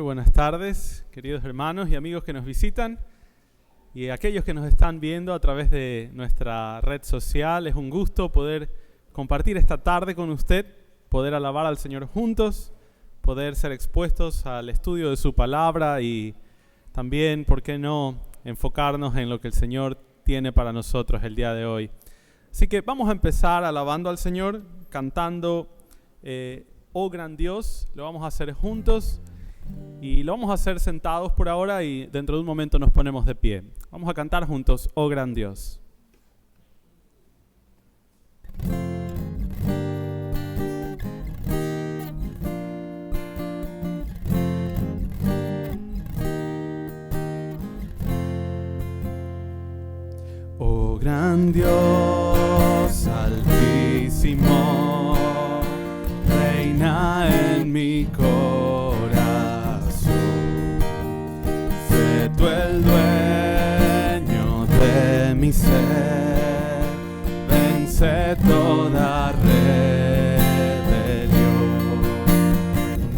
buenas tardes, queridos hermanos y amigos que nos visitan y aquellos que nos están viendo a través de nuestra red social. Es un gusto poder compartir esta tarde con usted, poder alabar al Señor juntos, poder ser expuestos al estudio de su palabra y también, ¿por qué no?, enfocarnos en lo que el Señor tiene para nosotros el día de hoy. Así que vamos a empezar alabando al Señor, cantando Oh gran Dios. Lo vamos a hacer juntos y lo vamos a hacer sentados por ahora y dentro de un momento nos ponemos de pie. Vamos a cantar juntos Oh gran Dios. Oh gran Dios altísimo, reina en mi corazón. Sé tú el dueño de mi ser, vence toda rebelión.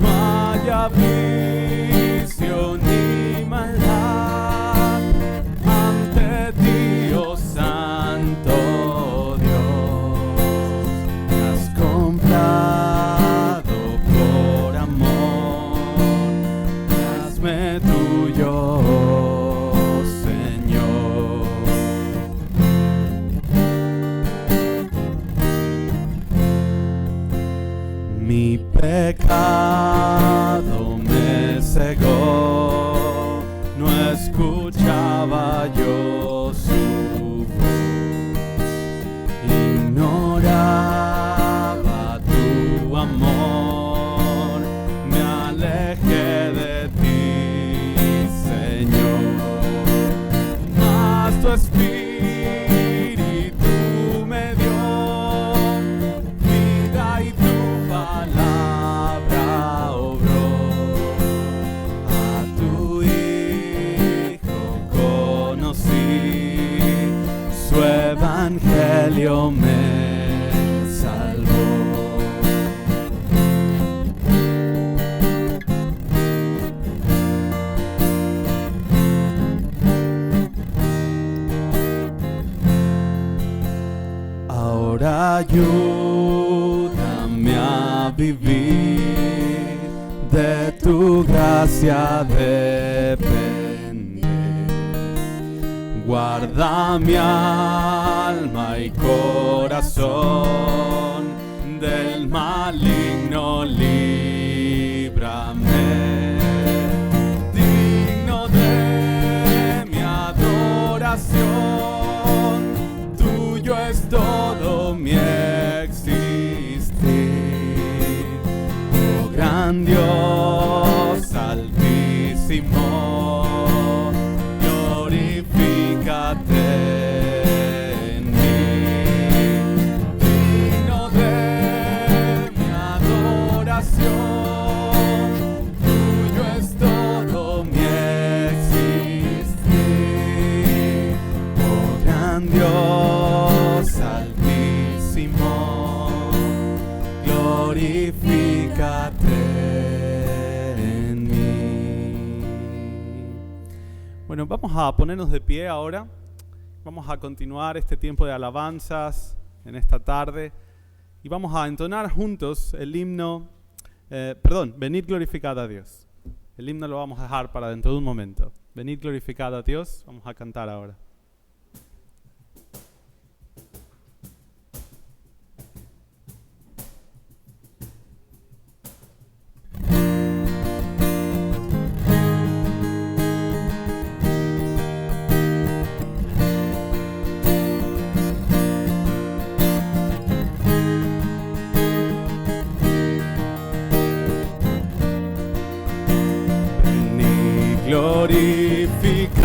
No haya vicio ni maldad ante ti, oh Santo Dios. Me has comprado por amor, hazme tuyo, Señor. Mi pecado me cegó, no escuchaba yo su voz, ignoraba tu amor, me alejé de ti, Señor. Mas tu Espíritu me dio vida y tu palabra obró. A tu Hijo conocí, su evangelio me salvó. Ahora ayúdame a vivir, de tu gracia depender. Guarda mi alma y corazón, del maligno líbrame. Digno de mi adoración, tuyo es todo mi existir. Oh gran Dios altísimo, glorifícate en mí. Digno de mi adoración, tuyo es todo mi existir. Oh gran Dios altísimo, glorifícate en mí. Bueno, vamos a ponernos de pie ahora. Vamos a continuar este tiempo de alabanzas en esta tarde y vamos a entonar juntos el himno, Venid glorificad a Dios. El himno lo vamos a dejar para dentro de un momento. Venid glorificad a Dios, vamos a cantar ahora. Glorificad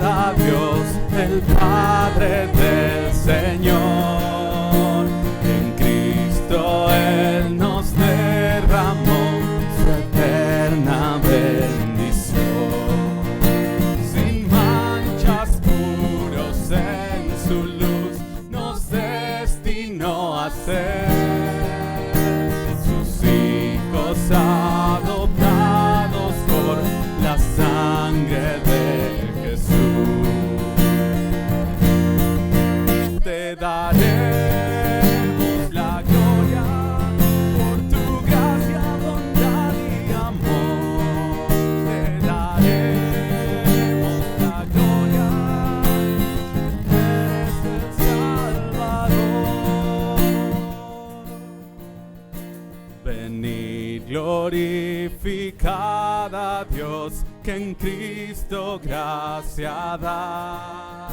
a Dios, el Padre del Señor. En Cristo Él nos derramó su eterna bendición. Sin manchas, puros en su luz, nos destinó a ser sus hijos adoptados por daremos la gloria por tu gracia, bondad y amor. Te daremos la gloria, eres el Salvador. Venid, glorificad a Dios, que en Cristo gracia da.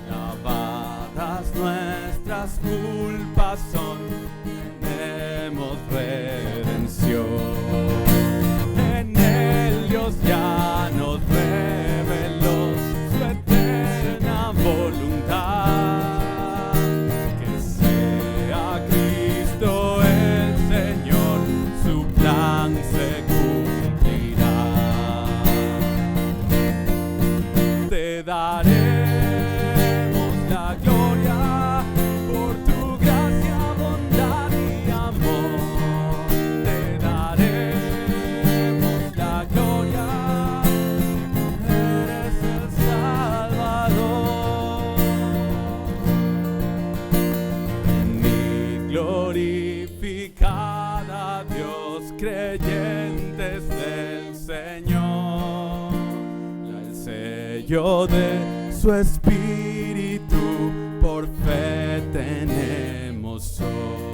Lavadas nuestras culpas son, tenemos redención. En Él Dios ya nos reveló su eterna voluntad, que sea Cristo el Señor, su plan se cumplirá. Te daré la gloria por tu gracia, bondad y amor. Te daremos la gloria, eres el Salvador. Venid, glorificad a Dios, creyentes del Señor. El sello de su Espíritu por fe tenemos hoy.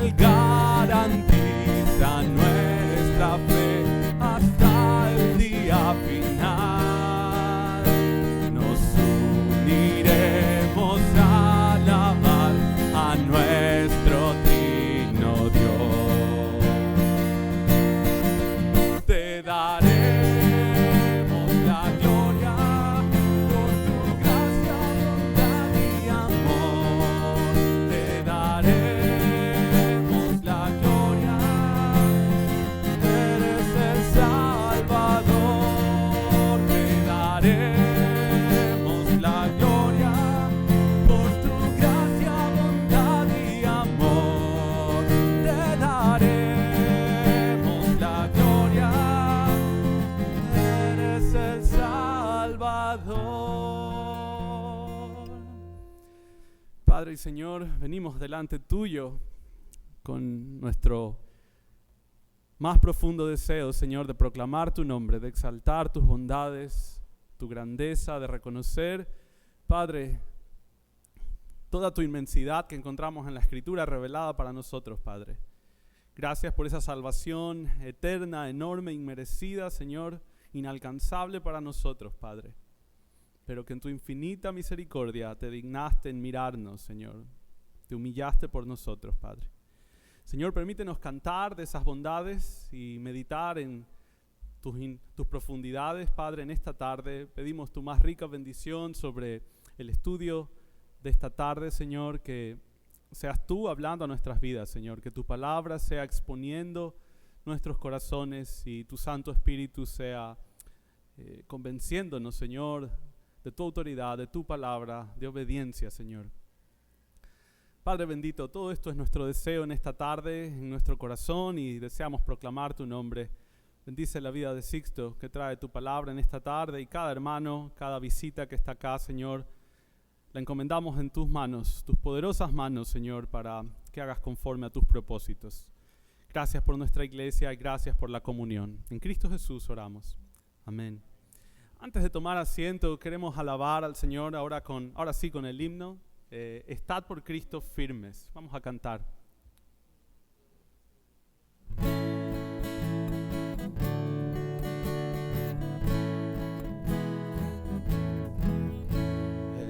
Él garantiza nuestra fe hasta el día final. Nos uniremos a alabar a nuestro digno Dios. Te daremos la gloria por tu gracia, bondad y amor. Te daremos la gloria, eres el Salvador. Te daremos la gloria por tu gracia, bondad y amor. Te daremos la gloria, eres el Salvador. Padre y Señor, venimos delante tuyo con nuestro más profundo deseo, Señor, de proclamar tu nombre, de exaltar tus bondades, tu grandeza, de reconocer, Padre, toda tu inmensidad que encontramos en la Escritura revelada para nosotros, Padre. Gracias por esa salvación eterna, enorme, inmerecida, Señor, inalcanzable para nosotros, Padre. Pero que en tu infinita misericordia te dignaste en mirarnos, Señor. Te humillaste por nosotros, Padre. Señor, permítenos cantar de esas bondades y meditar en tus profundidades, Padre, en esta tarde. Pedimos tu más rica bendición sobre el estudio de esta tarde, Señor, que seas tú hablando a nuestras vidas, Señor, que tu palabra sea exponiendo nuestros corazones y tu Santo Espíritu sea convenciéndonos, Señor, de tu autoridad, de tu palabra, de obediencia, Señor. Padre bendito, todo esto es nuestro deseo en esta tarde, en nuestro corazón, y deseamos proclamar tu nombre. Bendice la vida de Sixto, que trae tu palabra en esta tarde, y cada hermano, cada visita que está acá, Señor, la encomendamos en tus manos, tus poderosas manos, Señor, para que hagas conforme a tus propósitos. Gracias por nuestra iglesia y gracias por la comunión. En Cristo Jesús oramos. Amén. Antes de tomar asiento, queremos alabar al Señor ahora sí con el himno. Estad por Cristo firmes. Vamos a cantar.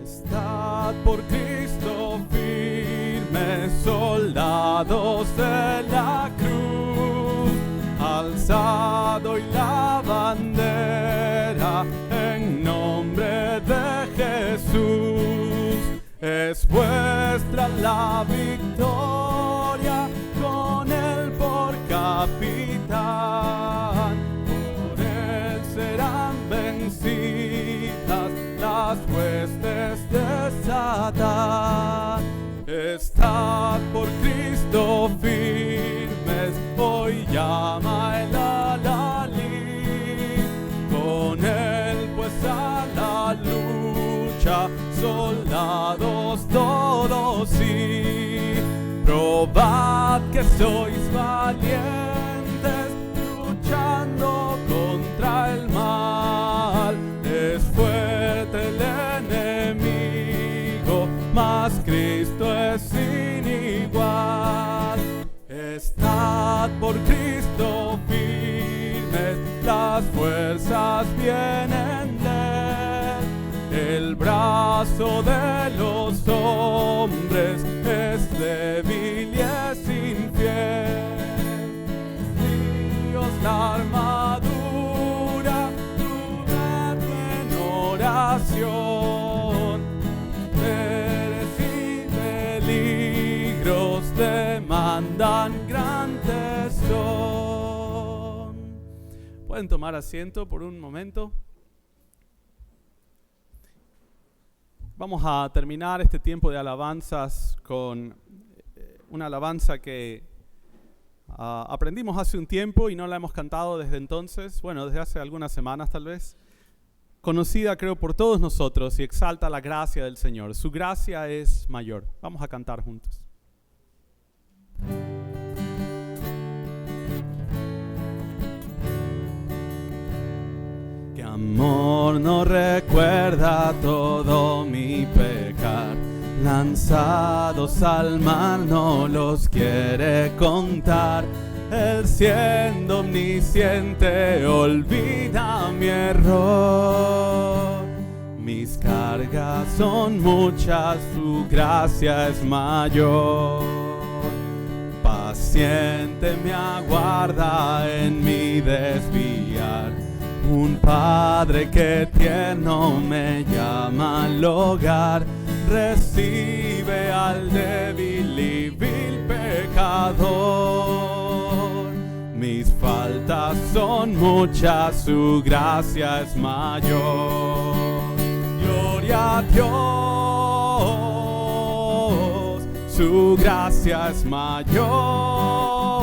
Estad por Cristo firmes, soldados de la cruz, alzado y la bandera en nombre de Jesús. Es vuestra la victoria, con él por capitán. Por él serán vencidas las huestes de Satán. Estad por Cristo firmes, hoy llama el alelí. Con él pues a la lucha, soldados todo sí. Probad que sois valientes, luchando contra el mal. Es fuerte el enemigo, mas Cristo es sin igual. Estad por Cristo firmes, las fuerzas vienen de él. El brazo de los hombres es débil y es infiel. Dios la armadura, dudad en oración. Peres y peligros demandan gran tesón. ¿Pueden tomar asiento por un momento? Vamos a terminar este tiempo de alabanzas con una alabanza que aprendimos hace un tiempo y no la hemos cantado desde entonces, bueno, desde hace algunas semanas tal vez. Conocida creo por todos nosotros y exalta la gracia del Señor. Su gracia es mayor. Vamos a cantar juntos. Amor no recuerda todo mi pecar, lanzados al mar no los quiere contar. Él siendo omnisciente olvida mi error. Mis cargas son muchas, su gracia es mayor. Paciente me aguarda en mi desviar. Un padre que tierno me llama al hogar, recibe al débil y vil pecador. Mis faltas son muchas, su gracia es mayor. Gloria a Dios, su gracia es mayor.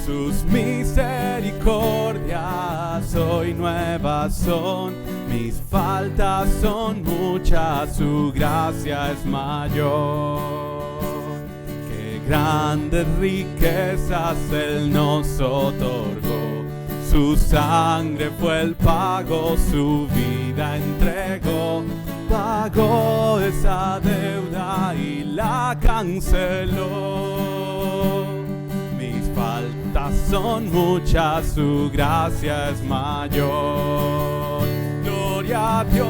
Sus misericordias hoy nuevas son, mis faltas son muchas, su gracia es mayor. Qué grandes riquezas Él nos otorgó, su sangre fue el pago, su vida entregó. Pagó esa deuda y la canceló. Mis faltas son muchas, su gracia es mayor. Gloria a Dios,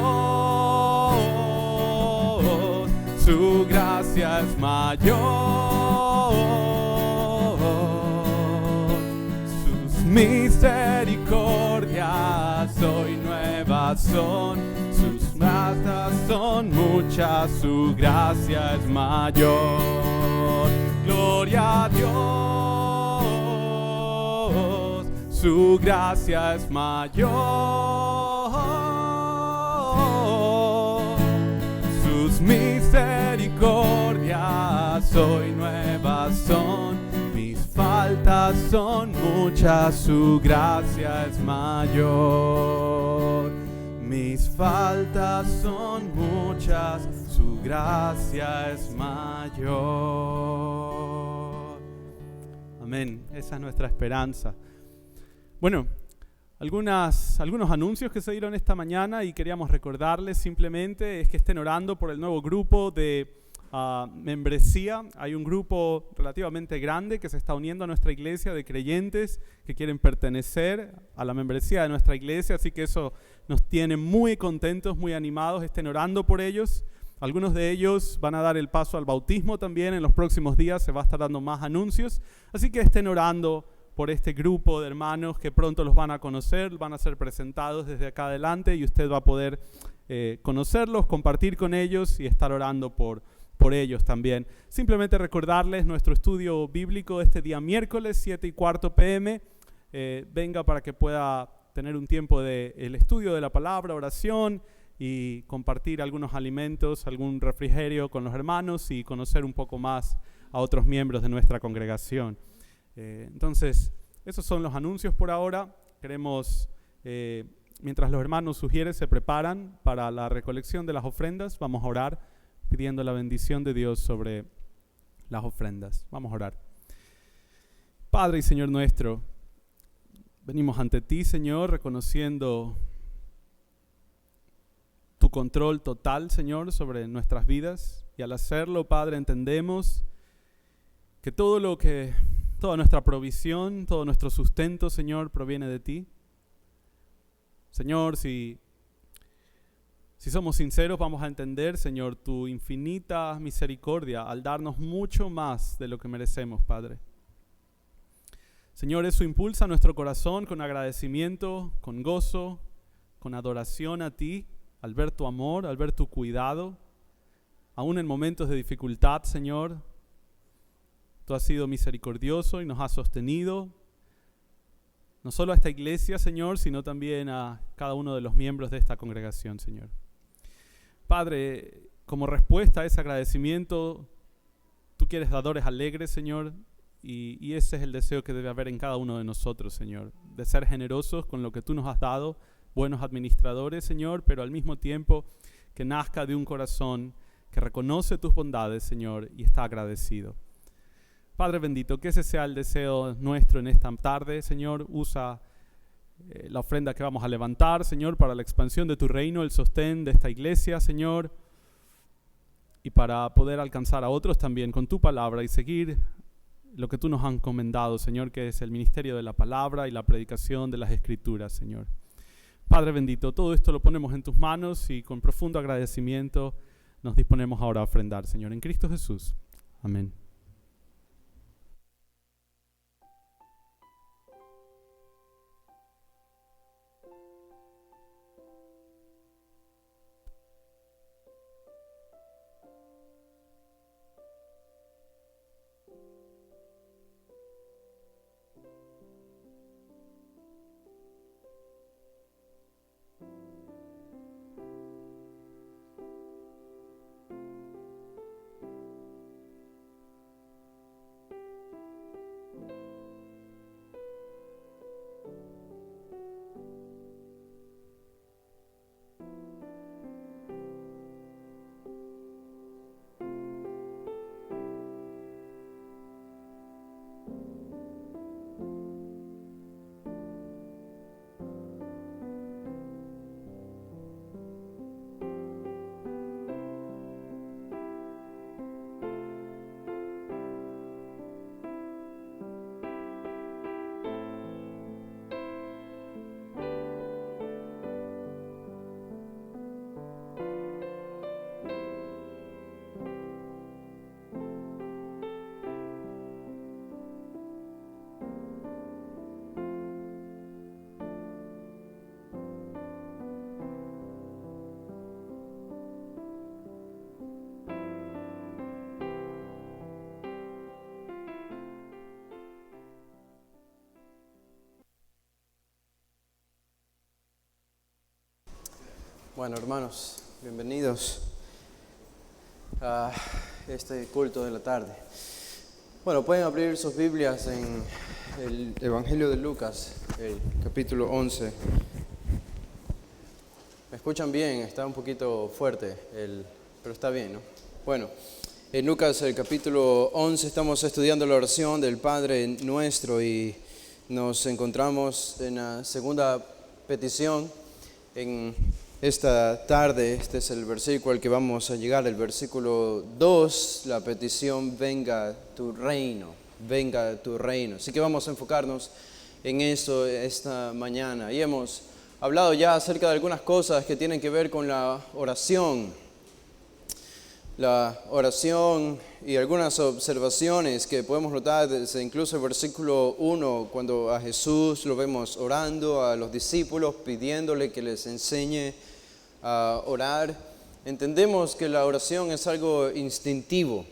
su gracia es mayor. Sus misericordias hoy nuevas son, sus faltas son muchas, su gracia es mayor. Gloria a Dios, su gracia es mayor. Sus misericordias hoy nuevas son, mis faltas son muchas, su gracia es mayor. Mis faltas son muchas, su gracia es mayor. Amén, esa es nuestra esperanza. Bueno, algunos anuncios que se dieron esta mañana y queríamos recordarles simplemente es que estén orando por el nuevo grupo de membresía. Hay un grupo relativamente grande que se está uniendo a nuestra iglesia de creyentes que quieren pertenecer a la membresía de nuestra iglesia, así que eso nos tiene muy contentos, muy animados. Estén orando por ellos. Algunos de ellos van a dar el paso al bautismo también. En los próximos días se va a estar dando más anuncios, así que estén orando por este grupo de hermanos que pronto los van a conocer, van a ser presentados desde acá adelante y usted va a poder conocerlos, compartir con ellos y estar orando por ellos también. Simplemente recordarles nuestro estudio bíblico este día miércoles 7:15 p.m. Venga para que pueda tener un tiempo del estudio de la palabra, oración y compartir algunos alimentos, algún refrigerio con los hermanos y conocer un poco más a otros miembros de nuestra congregación. Entonces, esos son los anuncios por ahora. Queremos mientras los hermanos sugieres se preparan para la recolección de las ofrendas, vamos a orar pidiendo la bendición de Dios sobre las ofrendas. Vamos a orar. Padre y Señor nuestro, venimos ante ti, Señor, reconociendo tu control total, Señor, sobre nuestras vidas. Y al hacerlo, Padre, entendemos que toda nuestra provisión, todo nuestro sustento, Señor, proviene de ti. Señor, si somos sinceros, vamos a entender, Señor, tu infinita misericordia al darnos mucho más de lo que merecemos, Padre. Señor, eso impulsa nuestro corazón con agradecimiento, con gozo, con adoración a ti, al ver tu amor, al ver tu cuidado, aún en momentos de dificultad, Señor. Tú has sido misericordioso y nos has sostenido, no solo a esta iglesia, Señor, sino también a cada uno de los miembros de esta congregación, Señor. Padre, como respuesta a ese agradecimiento, tú quieres dadores alegres, Señor, y ese es el deseo que debe haber en cada uno de nosotros, Señor, de ser generosos con lo que tú nos has dado, buenos administradores, Señor, pero al mismo tiempo que nazca de un corazón que reconoce tus bondades, Señor, y está agradecido. Padre bendito, que ese sea el deseo nuestro en esta tarde, Señor. Usa la ofrenda que vamos a levantar, Señor, para la expansión de tu reino, el sostén de esta iglesia, Señor, y para poder alcanzar a otros también con tu palabra y seguir lo que tú nos has encomendado, Señor, que es el ministerio de la palabra y la predicación de las Escrituras, Señor. Padre bendito, todo esto lo ponemos en tus manos y con profundo agradecimiento nos disponemos ahora a ofrendar, Señor, en Cristo Jesús. Amén. Bueno, hermanos, bienvenidos a este culto de la tarde. Bueno, pueden abrir sus Biblias en el Evangelio de Lucas, el capítulo 11. ¿Me escuchan bien? Está un poquito fuerte, pero está bien, ¿no? Bueno, en Lucas, el capítulo 11, estamos estudiando la oración del Padre Nuestro y nos encontramos en la segunda petición en esta tarde. Este es el versículo al que vamos a llegar, el versículo 2, la petición, venga tu reino, venga tu reino. Así que vamos a enfocarnos en eso esta mañana. Y hemos hablado ya acerca de algunas cosas que tienen que ver con la oración y algunas observaciones que podemos notar desde incluso el versículo 1, cuando a Jesús lo vemos orando, a los discípulos pidiéndole que les enseñe a orar. Entendemos que la oración es algo instintivo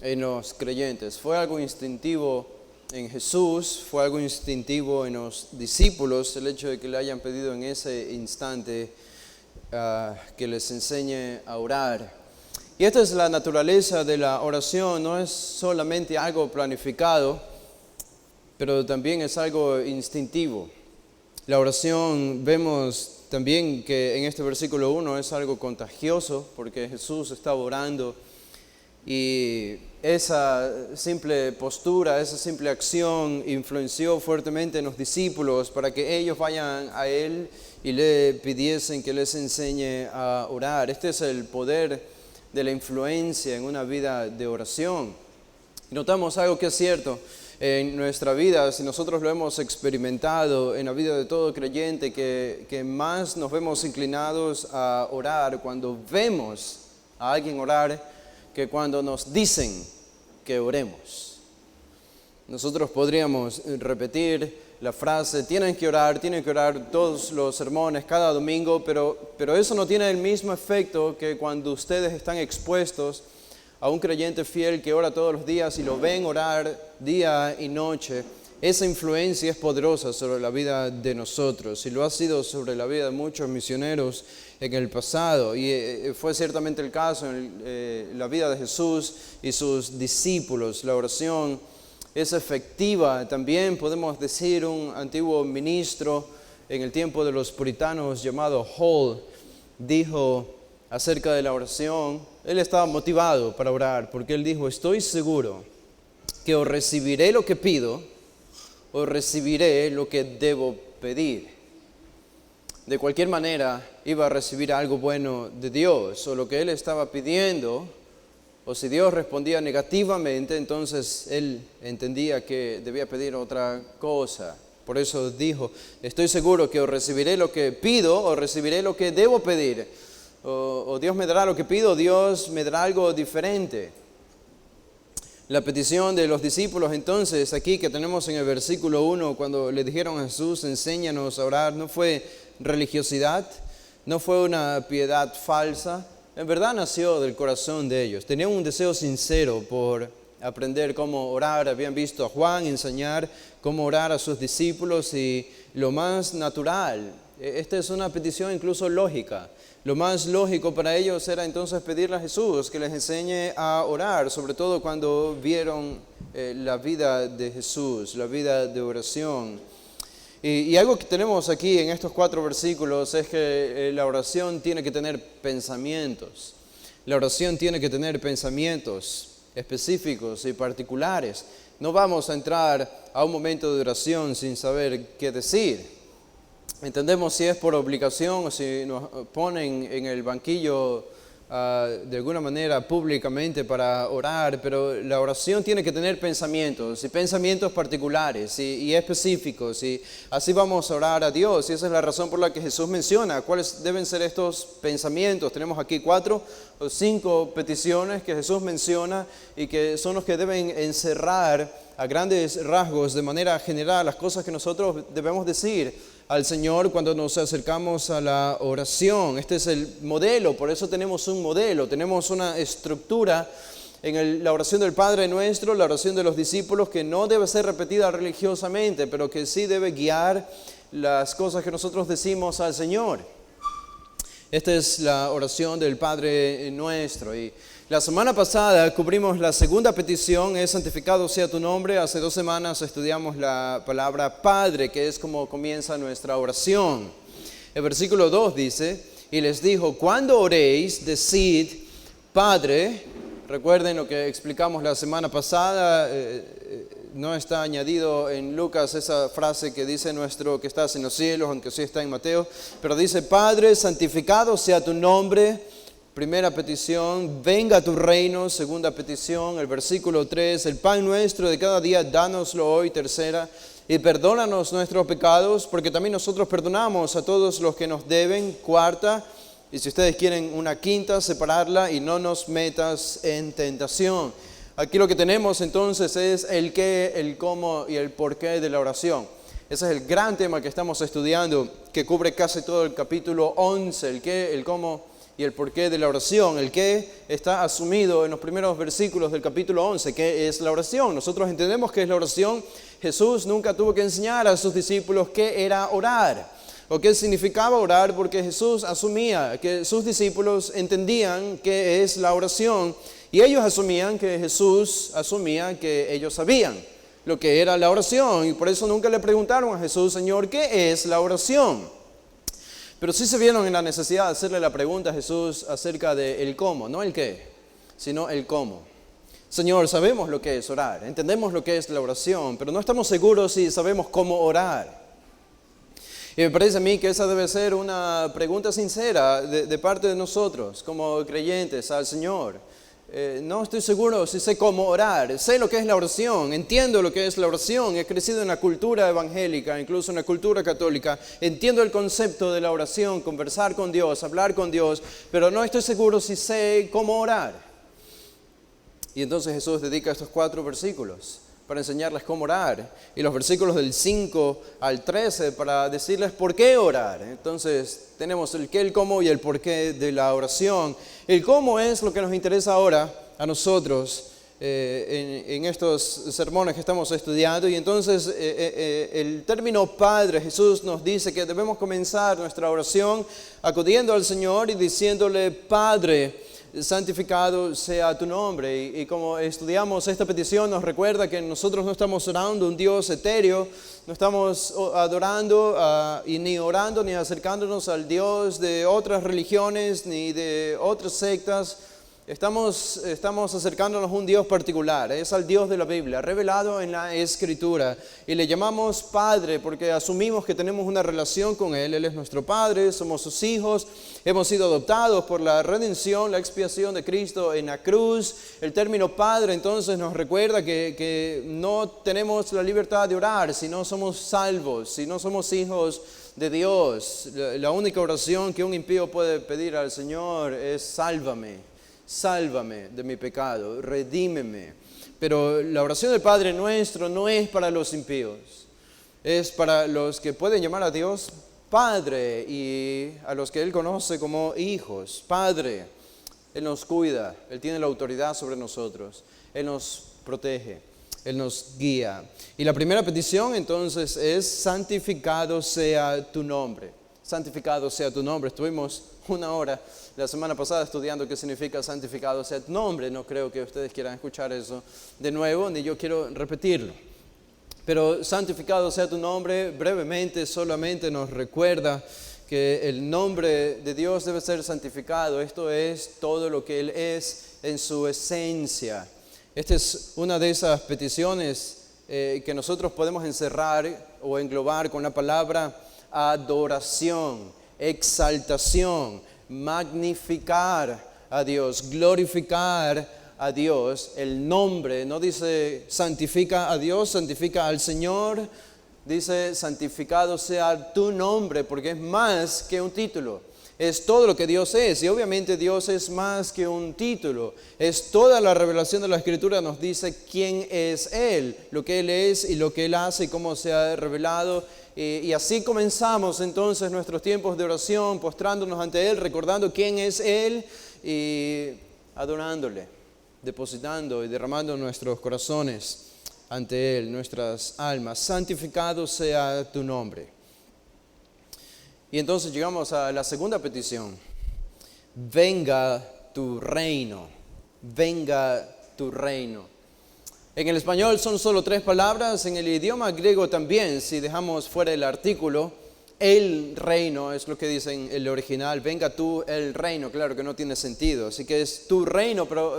en los creyentes. Fue algo instintivo en Jesús, fue algo instintivo en los discípulos, el hecho de que le hayan pedido en ese instante que les enseñe a orar. Y esta es la naturaleza de la oración, no es solamente algo planificado, pero también es algo instintivo. La oración, vemos también que en este versículo 1 es algo contagioso, porque Jesús estaba orando y esa simple postura, esa simple acción influenció fuertemente en los discípulos para que ellos vayan a Él y le pidiesen que les enseñe a orar. Este es el poder de la influencia en una vida de oración. Notamos algo que es cierto en nuestra vida, si nosotros lo hemos experimentado en la vida de todo creyente, que más nos vemos inclinados a orar cuando vemos a alguien orar que cuando nos dicen que oremos. Nosotros podríamos repetir la frase, tienen que orar todos los sermones, cada domingo, pero eso no tiene el mismo efecto que cuando ustedes están expuestos a un creyente fiel que ora todos los días y lo ven orar día y noche. Esa influencia es poderosa sobre la vida de nosotros y lo ha sido sobre la vida de muchos misioneros en el pasado, y fue ciertamente el caso en la vida de Jesús y sus discípulos. La oración es efectiva. También podemos decir un antiguo ministro en el tiempo de los puritanos llamado Hall dijo acerca de la oración, él estaba motivado para orar porque él dijo: estoy seguro que o recibiré lo que pido o recibiré lo que debo pedir. De cualquier manera iba a recibir algo bueno de Dios, o lo que él estaba pidiendo, o si Dios respondía negativamente, entonces él entendía que debía pedir otra cosa. Por eso dijo: estoy seguro que o recibiré lo que pido o recibiré lo que debo pedir. O Dios me dará lo que pido, o Dios me dará algo diferente. La petición de los discípulos entonces aquí que tenemos en el versículo 1, cuando le dijeron a Jesús: enséñanos a orar, no fue religiosidad, no fue una piedad falsa, en verdad nació del corazón de ellos. Tenían un deseo sincero por aprender cómo orar. Habían visto a Juan enseñar cómo orar a sus discípulos y lo más natural, esta es una petición incluso lógica, lo más lógico para ellos era entonces pedirle a Jesús que les enseñe a orar, sobre todo cuando vieron la vida de Jesús, la vida de oración. Y algo que tenemos aquí en estos 4 versículos es que la oración tiene que tener pensamientos. La oración tiene que tener pensamientos específicos y particulares. No vamos a entrar a un momento de oración sin saber qué decir. Entendemos si es por obligación o si nos ponen en el banquillo de alguna manera públicamente para orar, pero la oración tiene que tener pensamientos y pensamientos particulares y específicos, y así vamos a orar a Dios. Y esa es la razón por la que Jesús menciona cuáles deben ser estos pensamientos. Tenemos aquí 4 o 5 peticiones que Jesús menciona y que son los que deben encerrar a grandes rasgos, de manera general, las cosas que nosotros debemos decir al Señor cuando nos acercamos a la oración. Este es el modelo, por eso tenemos un modelo, tenemos una estructura en la oración del Padre Nuestro, la oración de los discípulos, que no debe ser repetida religiosamente, pero que sí debe guiar las cosas que nosotros decimos al Señor. Esta es la oración del Padre Nuestro. Y la semana pasada cubrimos la segunda petición, es santificado sea tu nombre. Hace 2 semanas estudiamos la palabra Padre, que es como comienza nuestra oración. El versículo 2 dice: y les dijo, cuando oréis, decid, Padre. Recuerden lo que explicamos la semana pasada, no está añadido en Lucas esa frase que dice nuestro que estás en los cielos, aunque sí está en Mateo, pero dice: Padre, santificado sea tu nombre. Primera petición, venga tu reino. Segunda petición, el versículo 3, el pan nuestro de cada día, dánoslo hoy. Tercera, y perdónanos nuestros pecados, porque también nosotros perdonamos a todos los que nos deben. Cuarta, y si ustedes quieren una quinta, separarla, y no nos metas en tentación. Aquí lo que tenemos entonces es el qué, el cómo y el porqué de la oración. Ese es el gran tema que estamos estudiando, que cubre casi todo el capítulo 11, el qué, el cómo y el porqué de la oración. El qué está asumido en los primeros versículos del capítulo 11, ¿qué es la oración? Nosotros entendemos qué es la oración. Jesús nunca tuvo que enseñar a sus discípulos qué era orar o qué significaba orar, porque Jesús asumía que sus discípulos entendían qué es la oración y ellos asumían que Jesús asumía que ellos sabían lo que era la oración y por eso nunca le preguntaron a Jesús, Señor, ¿qué es la oración? Pero sí se vieron en la necesidad de hacerle la pregunta a Jesús acerca del cómo, no el qué, sino el cómo. Señor, sabemos lo que es orar, entendemos lo que es la oración, pero no estamos seguros si sabemos cómo orar. Y me parece a mí que esa debe ser una pregunta sincera de parte de nosotros como creyentes al Señor. No estoy seguro si sé cómo orar, sé lo que es la oración, entiendo lo que es la oración, he crecido en la cultura evangélica, incluso en la cultura católica, entiendo el concepto de la oración, conversar con Dios, hablar con Dios, pero no estoy seguro si sé cómo orar. Y entonces Jesús dedica estos 4 versículos para enseñarles cómo orar, y los versículos del 5 al 13 para decirles por qué orar. Entonces tenemos el qué, el cómo y el por qué de la oración. El cómo es lo que nos interesa ahora a nosotros en estos sermones que estamos estudiando, y entonces el término Padre, Jesús nos dice que debemos comenzar nuestra oración acudiendo al Señor y diciéndole, Padre, santificado sea tu nombre. Y como estudiamos esta petición, nos recuerda que nosotros no estamos orando a un Dios etéreo, no estamos adorando y ni orando ni acercándonos al Dios de otras religiones ni de otras sectas. Estamos acercándonos a un Dios particular, es al Dios de la Biblia, revelado en la Escritura. Y le llamamos Padre porque asumimos que tenemos una relación con Él. Él es nuestro Padre, somos sus hijos, hemos sido adoptados por la redención, la expiación de Cristo en la cruz. El término Padre entonces nos recuerda que no tenemos la libertad de orar si no somos salvos, si no somos hijos de Dios. La única oración que un impío puede pedir al Señor es sálvame. Sálvame de mi pecado, redímeme. Pero la oración del Padre Nuestro no es para los impíos, es para los que pueden llamar a Dios Padre y a los que Él conoce como hijos. Padre, Él nos cuida, Él tiene la autoridad sobre nosotros, Él nos protege, Él nos guía. Y la primera petición entonces es, santificado sea tu nombre. Santificado sea tu nombre. Estuvimos una hora la semana pasada estudiando qué significa santificado sea tu nombre. No creo que ustedes quieran escuchar eso de nuevo, ni yo quiero repetirlo. Pero santificado sea tu nombre, brevemente solamente nos recuerda que el nombre de Dios debe ser santificado. Esto es todo lo que Él es en su esencia. Esta es una de esas peticiones que nosotros podemos encerrar o englobar con la palabra adoración, exaltación, magnificar a Dios, glorificar a Dios. El nombre no dice santifica a Dios, santifica al Señor, dice santificado sea tu nombre, porque es más que un título, es todo lo que Dios es. Y obviamente Dios es más que un título, es toda la revelación de la Escritura. Nos dice quién es Él, lo que Él es y lo que Él hace y cómo se ha revelado. Y así comenzamos entonces nuestros tiempos de oración, postrándonos ante Él, recordando quién es Él y adorándole, depositando y derramando nuestros corazones ante Él, nuestras almas. Santificado sea tu nombre. Y entonces llegamos a la segunda petición. Venga tu reino, venga tu reino. En el español son solo 3 palabras, en el idioma griego también, si dejamos fuera el artículo, el reino es lo que dice en el original, venga tú el reino, claro que no tiene sentido, así que es tu reino, pero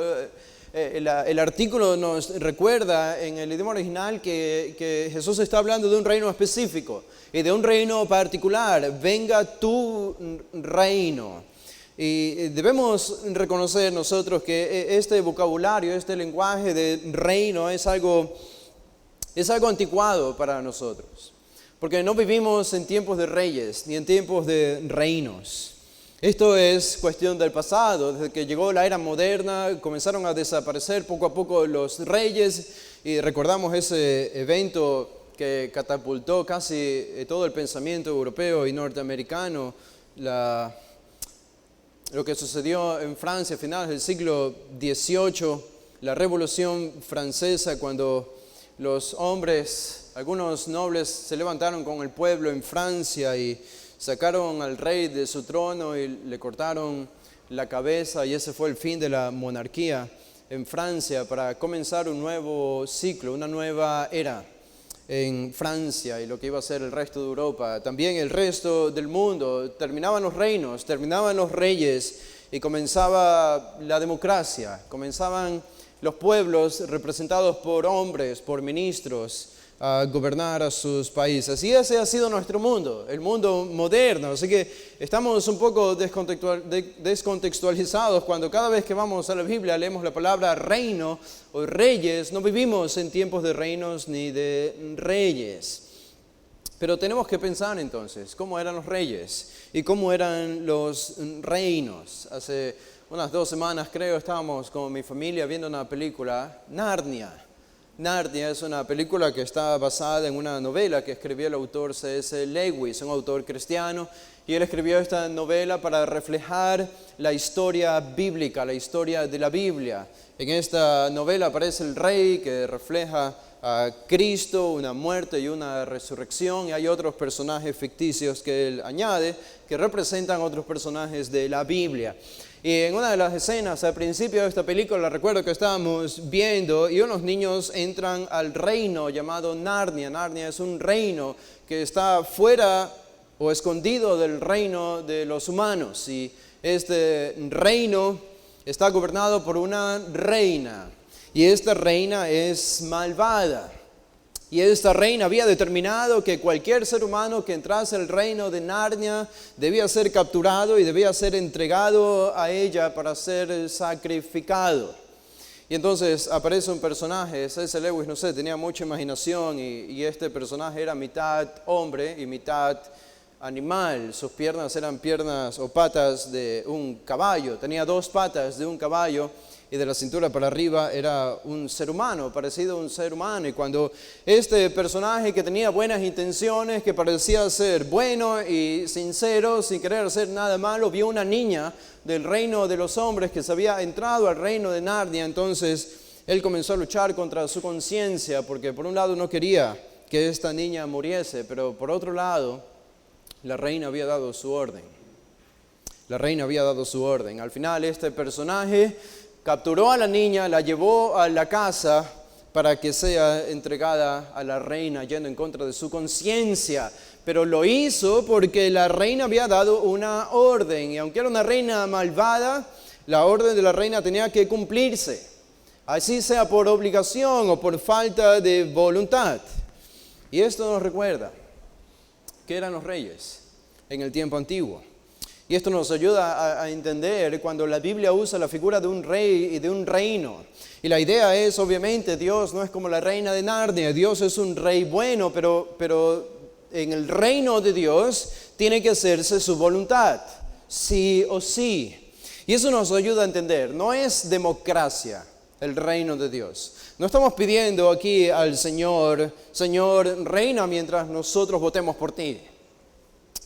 el artículo nos recuerda en el idioma original que Jesús está hablando de un reino específico y de un reino particular, venga tu reino. Y debemos reconocer nosotros que este vocabulario, este lenguaje de reino es algo anticuado para nosotros. Porque no vivimos en tiempos de reyes ni en tiempos de reinos. Esto es cuestión del pasado. Desde que llegó la era moderna comenzaron a desaparecer poco a poco los reyes. Y recordamos ese evento que catapultó casi todo el pensamiento europeo y norteamericano. Lo que sucedió en Francia a finales del siglo XVIII, la Revolución Francesa, cuando los hombres, algunos nobles, se levantaron con el pueblo en Francia y sacaron al rey de su trono y le cortaron la cabeza, y ese fue el fin de la monarquía en Francia para comenzar un nuevo ciclo, una nueva era en Francia y lo que iba a ser el resto de Europa. También el resto del mundo. Terminaban los reinos, terminaban los reyes y comenzaba la democracia. Comenzaban los pueblos representados por hombres, por ministros, a gobernar a sus países. Y ese ha sido nuestro mundo, el mundo moderno. Así que estamos un poco descontextualizados cuando cada vez que vamos a la Biblia leemos la palabra reino o reyes. No vivimos en tiempos de reinos ni de reyes. Pero tenemos que pensar entonces, ¿cómo eran los reyes? ¿Y cómo eran los reinos? Hace unas 2 semanas creo estábamos con mi familia viendo una película, Narnia. Narnia es una película que está basada en una novela que escribió el autor C.S. Lewis, un autor cristiano, y él escribió esta novela para reflejar la historia bíblica, la historia de la Biblia. En esta novela aparece el rey que refleja a Cristo, una muerte y una resurrección, y hay otros personajes ficticios que él añade que representan otros personajes de la Biblia. Y en una de las escenas al principio de esta película recuerdo que estábamos viendo y unos niños entran al reino llamado Narnia. Narnia es un reino que está fuera o escondido del reino de los humanos, y este reino está gobernado por una reina, y esta reina es malvada. Y esta reina había determinado que cualquier ser humano que entrase al reino de Narnia debía ser capturado y debía ser entregado a ella para ser sacrificado. Y entonces aparece un personaje, C.S. Lewis, no sé, tenía mucha imaginación y este personaje era mitad hombre y mitad animal. Sus piernas eran piernas o patas de un caballo, tenía 2 patas de un caballo. Y de la cintura para arriba era un ser humano, parecido a un ser humano. Y cuando este personaje que tenía buenas intenciones, que parecía ser bueno y sincero, sin querer hacer nada malo, vio una niña del reino de los hombres que se había entrado al reino de Narnia, entonces él comenzó a luchar contra su conciencia, porque por un lado no quería que esta niña muriese, pero por otro lado, la reina había dado su orden. La reina había dado su orden. Al final este personaje capturó a la niña, la llevó a la casa para que sea entregada a la reina, yendo en contra de su conciencia. Pero lo hizo porque la reina había dado una orden. Y aunque era una reina malvada, la orden de la reina tenía que cumplirse. Así sea por obligación o por falta de voluntad. Y esto nos recuerda que eran los reyes en el tiempo antiguo. Y esto nos ayuda a entender cuando la Biblia usa la figura de un rey y de un reino. Y la idea es, obviamente, Dios no es como la reina de Narnia. Dios es un rey bueno, pero en el reino de Dios tiene que hacerse su voluntad, sí o sí. Y eso nos ayuda a entender, no es democracia el reino de Dios. No estamos pidiendo aquí al Señor, reina mientras nosotros votemos por ti.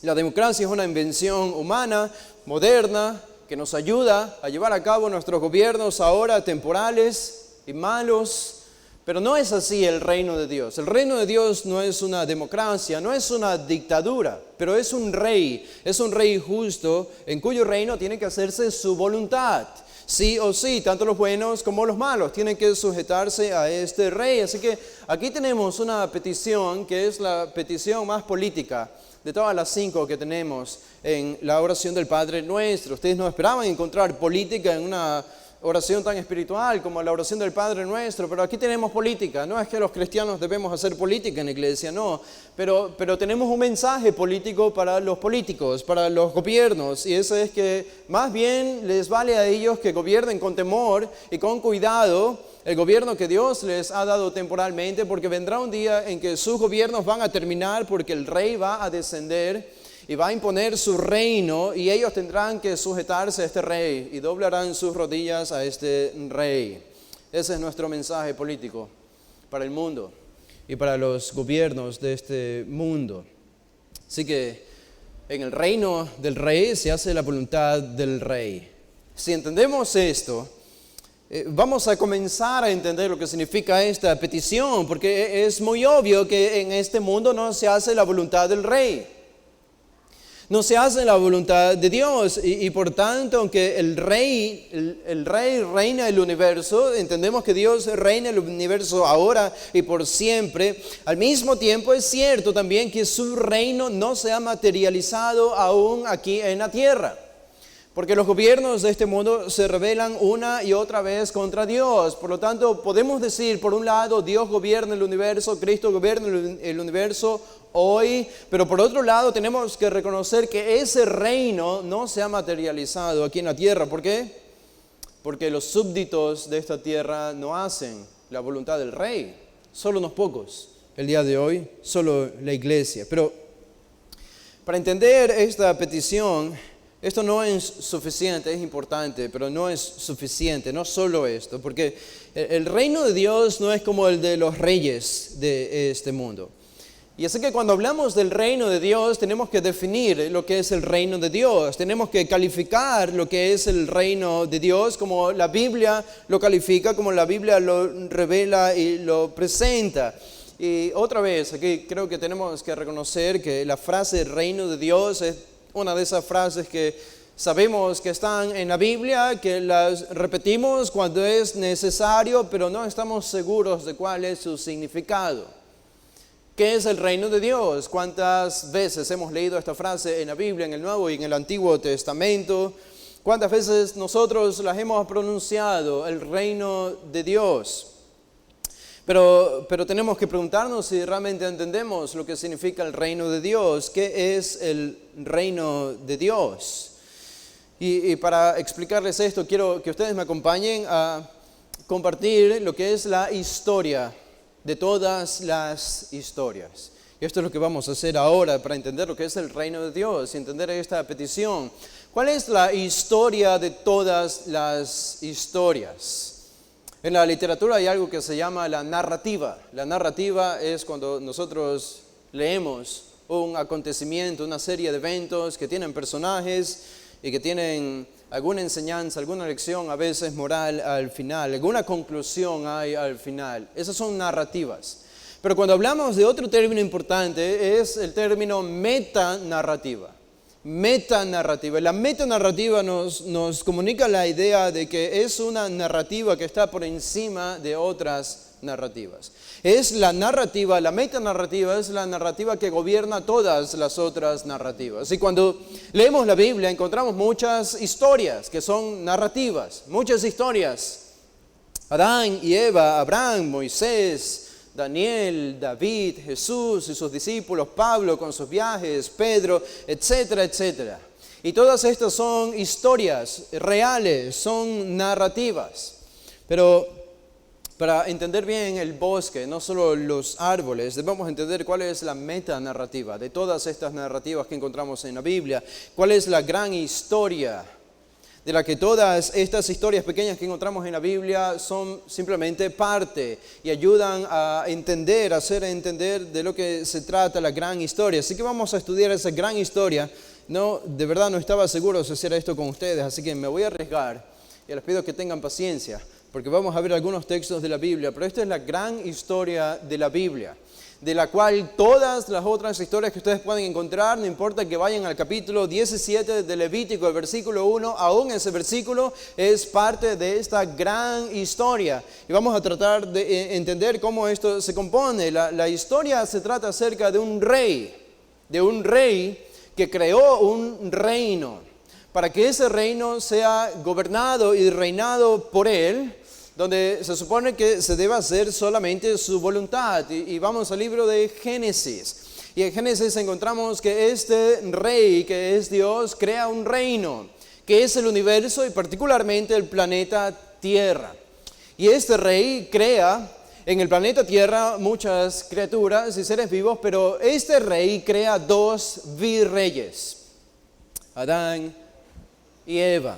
La democracia es una invención humana, moderna, que nos ayuda a llevar a cabo nuestros gobiernos ahora temporales y malos, pero no es así el reino de Dios. El reino de Dios no es una democracia, no es una dictadura, pero es un rey justo en cuyo reino tiene que hacerse su voluntad. Sí o sí, tanto los buenos como los malos tienen que sujetarse a este rey. Así que aquí tenemos una petición que es la petición más política de todas las 5 que tenemos en la oración del Padre Nuestro. Ustedes no esperaban encontrar política en una oración tan espiritual como la oración del Padre Nuestro, pero aquí tenemos política. No es que los cristianos debemos hacer política en la iglesia, no, pero tenemos un mensaje político para los políticos, para los gobiernos, y eso es que más bien les vale a ellos que gobiernen con temor y con cuidado el gobierno que Dios les ha dado temporalmente, porque vendrá un día en que sus gobiernos van a terminar, porque el rey va a descender y va a imponer su reino, y ellos tendrán que sujetarse a este rey y doblarán sus rodillas a este rey. Ese es nuestro mensaje político para el mundo y para los gobiernos de este mundo. Así que en el reino del rey se hace la voluntad del rey. Si entendemos esto, vamos a comenzar a entender lo que significa esta petición, porque es muy obvio que en este mundo no se hace la voluntad del rey. No se hace la voluntad de Dios y por tanto, aunque el rey reina el universo, entendemos que Dios reina el universo ahora y por siempre, al mismo tiempo es cierto también que su reino no se ha materializado aún aquí en la tierra. Porque los gobiernos de este mundo se rebelan una y otra vez contra Dios. Por lo tanto, podemos decir, por un lado, Dios gobierna el universo, Cristo gobierna el universo hoy. Pero por otro lado, tenemos que reconocer que ese reino no se ha materializado aquí en la tierra. ¿Por qué? Porque los súbditos de esta tierra no hacen la voluntad del rey. Solo unos pocos. El día de hoy, solo la iglesia. Pero para entender esta petición, esto no es suficiente, es importante, pero no es suficiente, no solo esto, porque el reino de Dios no es como el de los reyes de este mundo. Y así que cuando hablamos del reino de Dios, tenemos que definir lo que es el reino de Dios, tenemos que calificar lo que es el reino de Dios como la Biblia lo califica, como la Biblia lo revela y lo presenta. Y otra vez, aquí creo que tenemos que reconocer que la frase reino de Dios es una de esas frases que sabemos que están en la Biblia, que las repetimos cuando es necesario, pero no estamos seguros de cuál es su significado. ¿Qué es el reino de Dios? ¿Cuántas veces hemos leído esta frase en la Biblia, en el Nuevo y en el Antiguo Testamento? ¿Cuántas veces nosotros las hemos pronunciado, el reino de Dios? Pero tenemos que preguntarnos si realmente entendemos lo que significa el reino de Dios. ¿Qué es el reino de Dios? Y para explicarles esto, quiero que ustedes me acompañen a compartir lo que es la historia de todas las historias. Y esto es lo que vamos a hacer ahora para entender lo que es el reino de Dios y entender esta petición. ¿Cuál es la historia de todas las historias? En la literatura hay algo que se llama la narrativa. La narrativa es cuando nosotros leemos un acontecimiento, una serie de eventos que tienen personajes y que tienen alguna enseñanza, alguna lección, a veces moral al final, alguna conclusión hay al final. Esas son narrativas. Pero cuando hablamos de otro término importante es el término metanarrativa. Metanarrativa. La metanarrativa nos comunica la idea de que es una narrativa que está por encima de otras narrativas. Es la narrativa, la metanarrativa es la narrativa que gobierna todas las otras narrativas. Y cuando leemos la Biblia encontramos muchas historias que son narrativas, muchas historias. Adán y Eva, Abraham, Moisés, Daniel, David, Jesús y sus discípulos, Pablo con sus viajes, Pedro, etcétera, etcétera. Y todas estas son historias reales, son narrativas. Pero para entender bien el bosque, no solo los árboles, debemos entender cuál es la metanarrativa de todas estas narrativas que encontramos en la Biblia. Cuál es la gran historia de la que todas estas historias pequeñas que encontramos en la Biblia son simplemente parte y ayudan a entender, a hacer entender de lo que se trata la gran historia. Así que vamos a estudiar esa gran historia. No, de verdad no estaba seguro de hacer esto con ustedes, así que me voy a arriesgar y les pido que tengan paciencia, porque vamos a ver algunos textos de la Biblia, pero esta es la gran historia de la Biblia, de la cual todas las otras historias que ustedes pueden encontrar, no importa que vayan al capítulo 17 de Levítico, el versículo 1, aún ese versículo es parte de esta gran historia. Y vamos a tratar de entender cómo esto se compone. La historia se trata acerca de un rey que creó un reino, para que ese reino sea gobernado y reinado por él, donde se supone que se debe hacer solamente su voluntad. Y vamos al libro de Génesis. Y en Génesis encontramos que este rey, que es Dios, crea un reino, que es el universo y particularmente el planeta Tierra. Y este rey crea en el planeta Tierra muchas criaturas y seres vivos, pero este rey crea dos virreyes, Adán y Eva.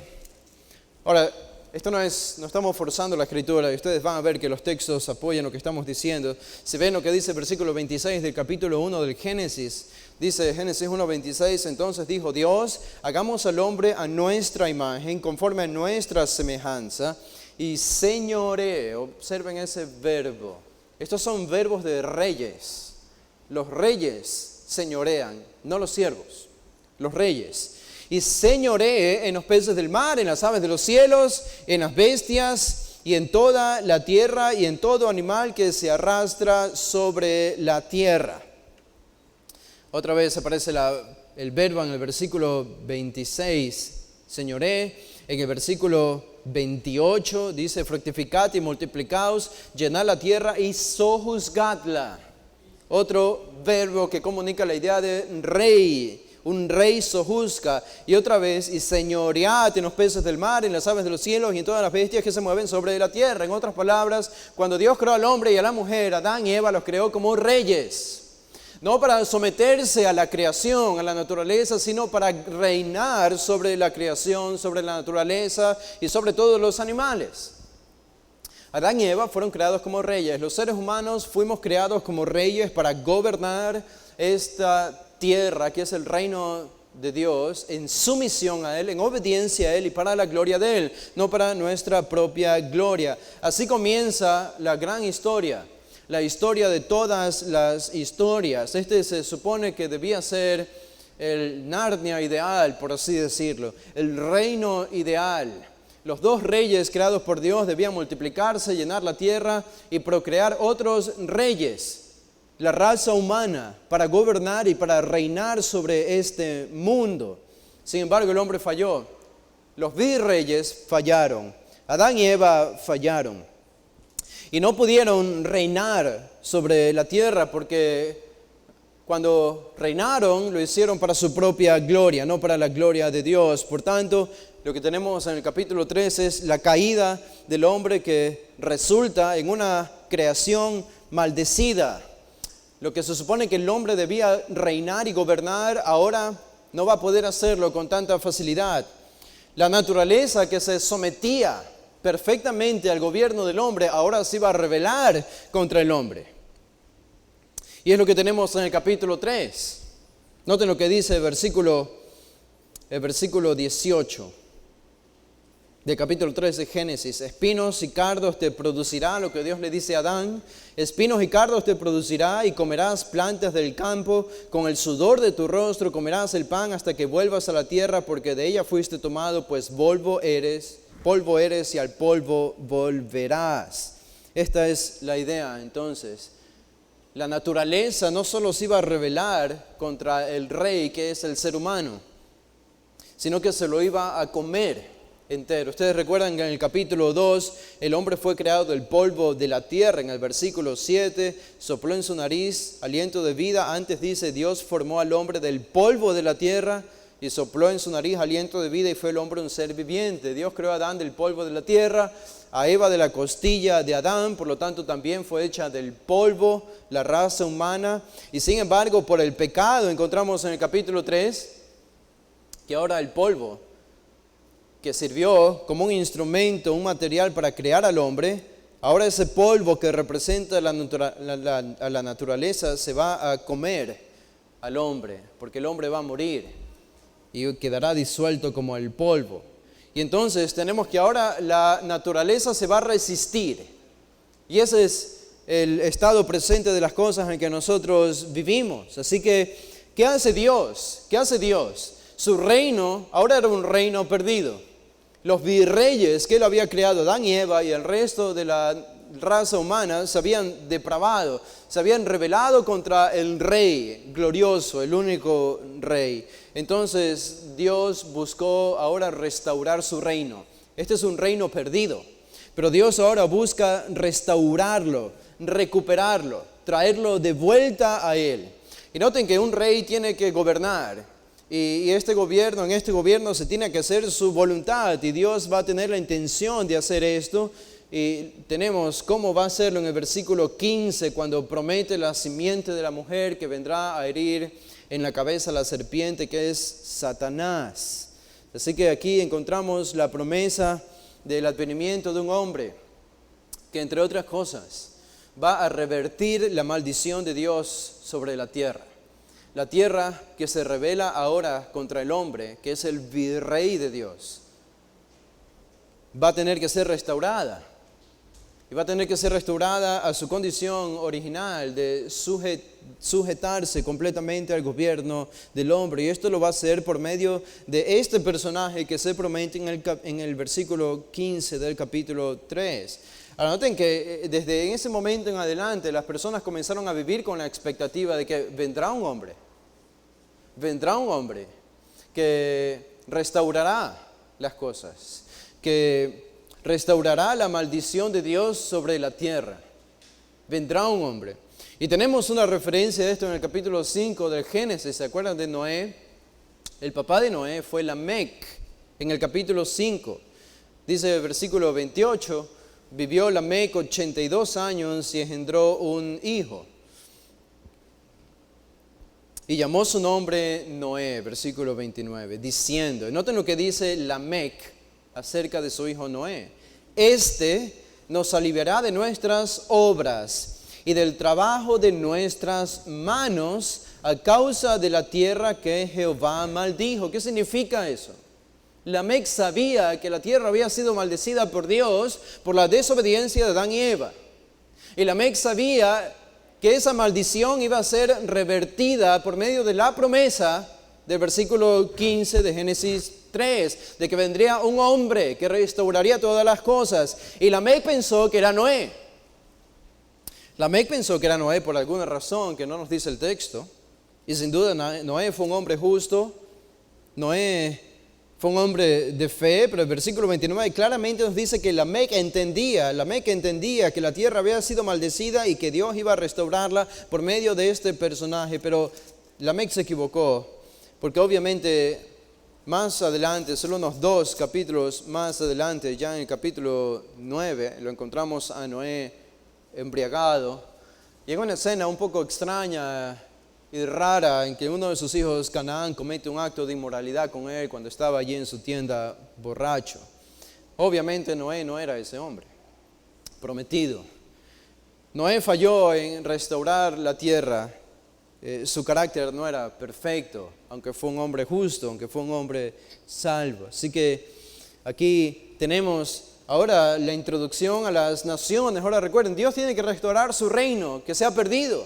Ahora, esto no estamos forzando la escritura y ustedes van a ver que los textos apoyan lo que estamos diciendo. Si ven lo que dice el versículo 26 del capítulo 1 del Génesis, dice Génesis 1:26, entonces dijo Dios, hagamos al hombre a nuestra imagen, conforme a nuestra semejanza, y señoree. Observen ese verbo. Estos son verbos de reyes. Los reyes señorean, no los siervos. los reyes. Y señoree en los peces del mar, en las aves de los cielos, en las bestias y en toda la tierra y en todo animal que se arrastra sobre la tierra. Otra vez aparece el verbo en el versículo 26, señoree. En el versículo 28 dice, fructificad y multiplicaos, llenad la tierra y sojuzgadla. Otro verbo que comunica la idea de rey. Un rey sojuzga. Y otra vez, y señoread en los peces del mar, en las aves de los cielos y en todas las bestias que se mueven sobre la tierra. En otras palabras, cuando Dios creó al hombre y a la mujer, Adán y Eva los creó como reyes. No para someterse a la creación, a la naturaleza, sino para reinar sobre la creación, sobre la naturaleza y sobre todos los animales. Adán y Eva fueron creados como reyes. Los seres humanos fuimos creados como reyes para gobernar esta tierra, que es el reino de Dios, en sumisión a Él, en obediencia a Él y para la gloria de Él, no para nuestra propia gloria. Así comienza la gran historia, la historia de todas las historias. Este se supone que debía ser el Narnia ideal, por así decirlo, el reino ideal. Los dos reyes creados por Dios debían multiplicarse, llenar la tierra y procrear otros reyes. La raza humana para gobernar y para reinar sobre este mundo. Sin embargo, el hombre falló. Los virreyes fallaron. Adán y Eva fallaron. Y no pudieron reinar sobre la tierra porque cuando reinaron lo hicieron para su propia gloria, no para la gloria de Dios. Por tanto, lo que tenemos en el capítulo 3 es la caída del hombre que resulta en una creación maldecida. Lo que se supone que el hombre debía reinar y gobernar, ahora no va a poder hacerlo con tanta facilidad. La naturaleza que se sometía perfectamente al gobierno del hombre, ahora se iba a rebelar contra el hombre. Y es lo que tenemos en el capítulo 3. Noten lo que dice el versículo 18. Del capítulo 3 de Génesis. Espinos y cardos te producirá, lo que Dios le dice a Adán. Espinos y cardos te producirá y comerás plantas del campo. Con el sudor de tu rostro comerás el pan hasta que vuelvas a la tierra, porque de ella fuiste tomado, pues polvo eres y al polvo volverás. Esta es la idea entonces. La naturaleza no solo se iba a rebelar contra el rey, que es el ser humano, sino que se lo iba a comer entero. Ustedes recuerdan que en el capítulo 2 el hombre fue creado del polvo de la tierra. En el versículo 7 sopló en su nariz aliento de vida. Antes dice, Dios formó al hombre del polvo de la tierra y sopló en su nariz aliento de vida y fue el hombre un ser viviente. Dios creó a Adán del polvo de la tierra, a Eva de la costilla de Adán, por lo tanto también fue hecha del polvo la raza humana. Y sin embargo, por el pecado encontramos en el capítulo 3 que ahora el polvo que sirvió como un instrumento, un material para crear al hombre, ahora ese polvo que representa a la naturaleza se va a comer al hombre, porque el hombre va a morir y quedará disuelto como el polvo. Y entonces tenemos que ahora la naturaleza se va a resistir. Y ese es el estado presente de las cosas en que nosotros vivimos. Así que, ¿qué hace Dios? ¿Qué hace Dios? Su reino ahora era un reino perdido. Los virreyes que él había creado, Adán y Eva y el resto de la raza humana, se habían depravado, se habían rebelado contra el rey glorioso, el único rey. Entonces Dios buscó ahora restaurar su reino. Este es un reino perdido, pero Dios ahora busca restaurarlo, recuperarlo, traerlo de vuelta a Él. Y noten que un rey tiene que gobernar. Y en este gobierno se tiene que hacer su voluntad y Dios va a tener la intención de hacer esto. Y tenemos cómo va a hacerlo en el versículo 15 cuando promete la simiente de la mujer que vendrá a herir en la cabeza a la serpiente, que es Satanás. Así que aquí encontramos la promesa del advenimiento de un hombre que, entre otras cosas, va a revertir la maldición de Dios sobre la tierra. La tierra que se rebela ahora contra el hombre, que es el virrey de Dios, va a tener que ser restaurada. Y va a tener que ser restaurada a su condición original de sujetarse completamente al gobierno del hombre. Y esto lo va a hacer por medio de este personaje que se promete en el versículo 15 del capítulo 3. Ahora noten que desde ese momento en adelante las personas comenzaron a vivir con la expectativa de que vendrá un hombre que restaurará las cosas, que restaurará la maldición de Dios sobre la tierra. Vendrá un hombre. Y tenemos una referencia de esto en el capítulo 5 del Génesis. ¿Se acuerdan de Noé? El papá de Noé fue Lamec. En el capítulo 5, dice el versículo 28, vivió Lamec 82 años y engendró un hijo. Y llamó su nombre Noé, versículo 29, diciendo, noten lo que dice Lamec acerca de su hijo Noé. Este nos aliviará de nuestras obras y del trabajo de nuestras manos a causa de la tierra que Jehová maldijo. ¿Qué significa eso? Lamec sabía que la tierra había sido maldecida por Dios por la desobediencia de Adán y Eva. Y Lamec sabía que esa maldición iba a ser revertida por medio de la promesa del versículo 15 de Génesis 3, de que vendría un hombre que restauraría todas las cosas. Y Lamec pensó que era Noé. Lamec pensó que era Noé por alguna razón que no nos dice el texto. Y sin duda Noé fue un hombre justo. Noé fue un hombre de fe, pero el versículo 29 claramente nos dice que Lamec entendía que la tierra había sido maldecida y que Dios iba a restaurarla por medio de este personaje. Pero Lamec se equivocó, porque obviamente más adelante, solo unos 2 capítulos más adelante, ya en el capítulo 9, lo encontramos a Noé embriagado. Llega una escena un poco extraña y rara en que uno de sus hijos, Canaán, comete un acto de inmoralidad con él cuando estaba allí en su tienda borracho. Obviamente Noé no era ese hombre prometido. Noé falló en restaurar la tierra. Su carácter no era perfecto, aunque fue un hombre justo, aunque fue un hombre salvo. Así que aquí tenemos ahora la introducción a las naciones. Ahora recuerden, Dios tiene que restaurar su reino que se ha perdido.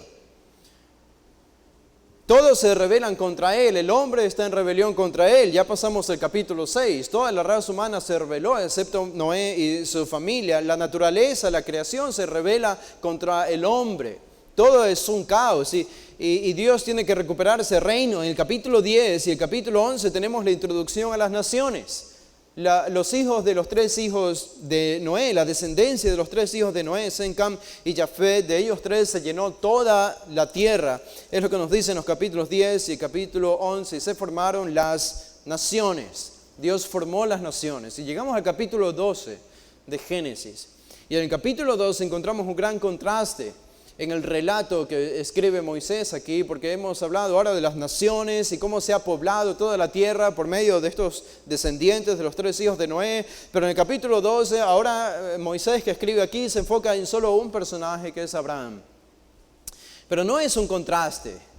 Todos se rebelan contra Él, el hombre está en rebelión contra Él. Ya pasamos el capítulo 6, toda la raza humana se rebeló, excepto Noé y su familia. La naturaleza, la creación se rebela contra el hombre. Todo es un caos y Dios tiene que recuperar ese reino. En el capítulo 10 y el capítulo 11 tenemos la introducción a las naciones. Los hijos de los 3 hijos de Noé, la descendencia de los 3 hijos de Noé, Sem, Cam y Jafet, de ellos 3 se llenó toda la tierra. Es lo que nos dicen los capítulos 10 y el capítulo 11. Y se formaron las naciones. Dios formó las naciones. Y llegamos al capítulo 12 de Génesis. Y en el capítulo 12 encontramos un gran contraste en el relato que escribe Moisés aquí, porque hemos hablado ahora de las naciones y cómo se ha poblado toda la tierra por medio de estos descendientes de los 3 hijos de Noé. Pero en el capítulo 12, ahora Moisés que escribe aquí se enfoca en solo un personaje que es Abraham. Pero no es un contraste.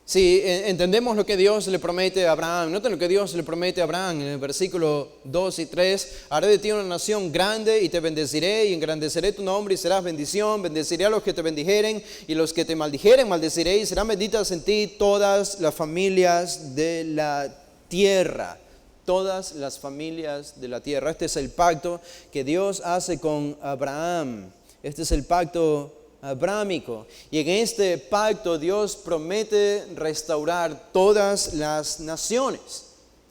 Si entendemos lo que Dios le promete a Abraham, noten lo que Dios le promete a Abraham en el versículo 2 y 3. Haré de ti una nación grande y te bendeciré y engrandeceré tu nombre y serás bendición. Bendeciré a los que te bendijeren y los que te maldijeren maldeciré y serán benditas en ti todas las familias de la tierra. Todas las familias de la tierra. Este es el pacto que Dios hace con Abraham. Este es el pacto abrámico. Y en este pacto Dios promete restaurar todas las naciones.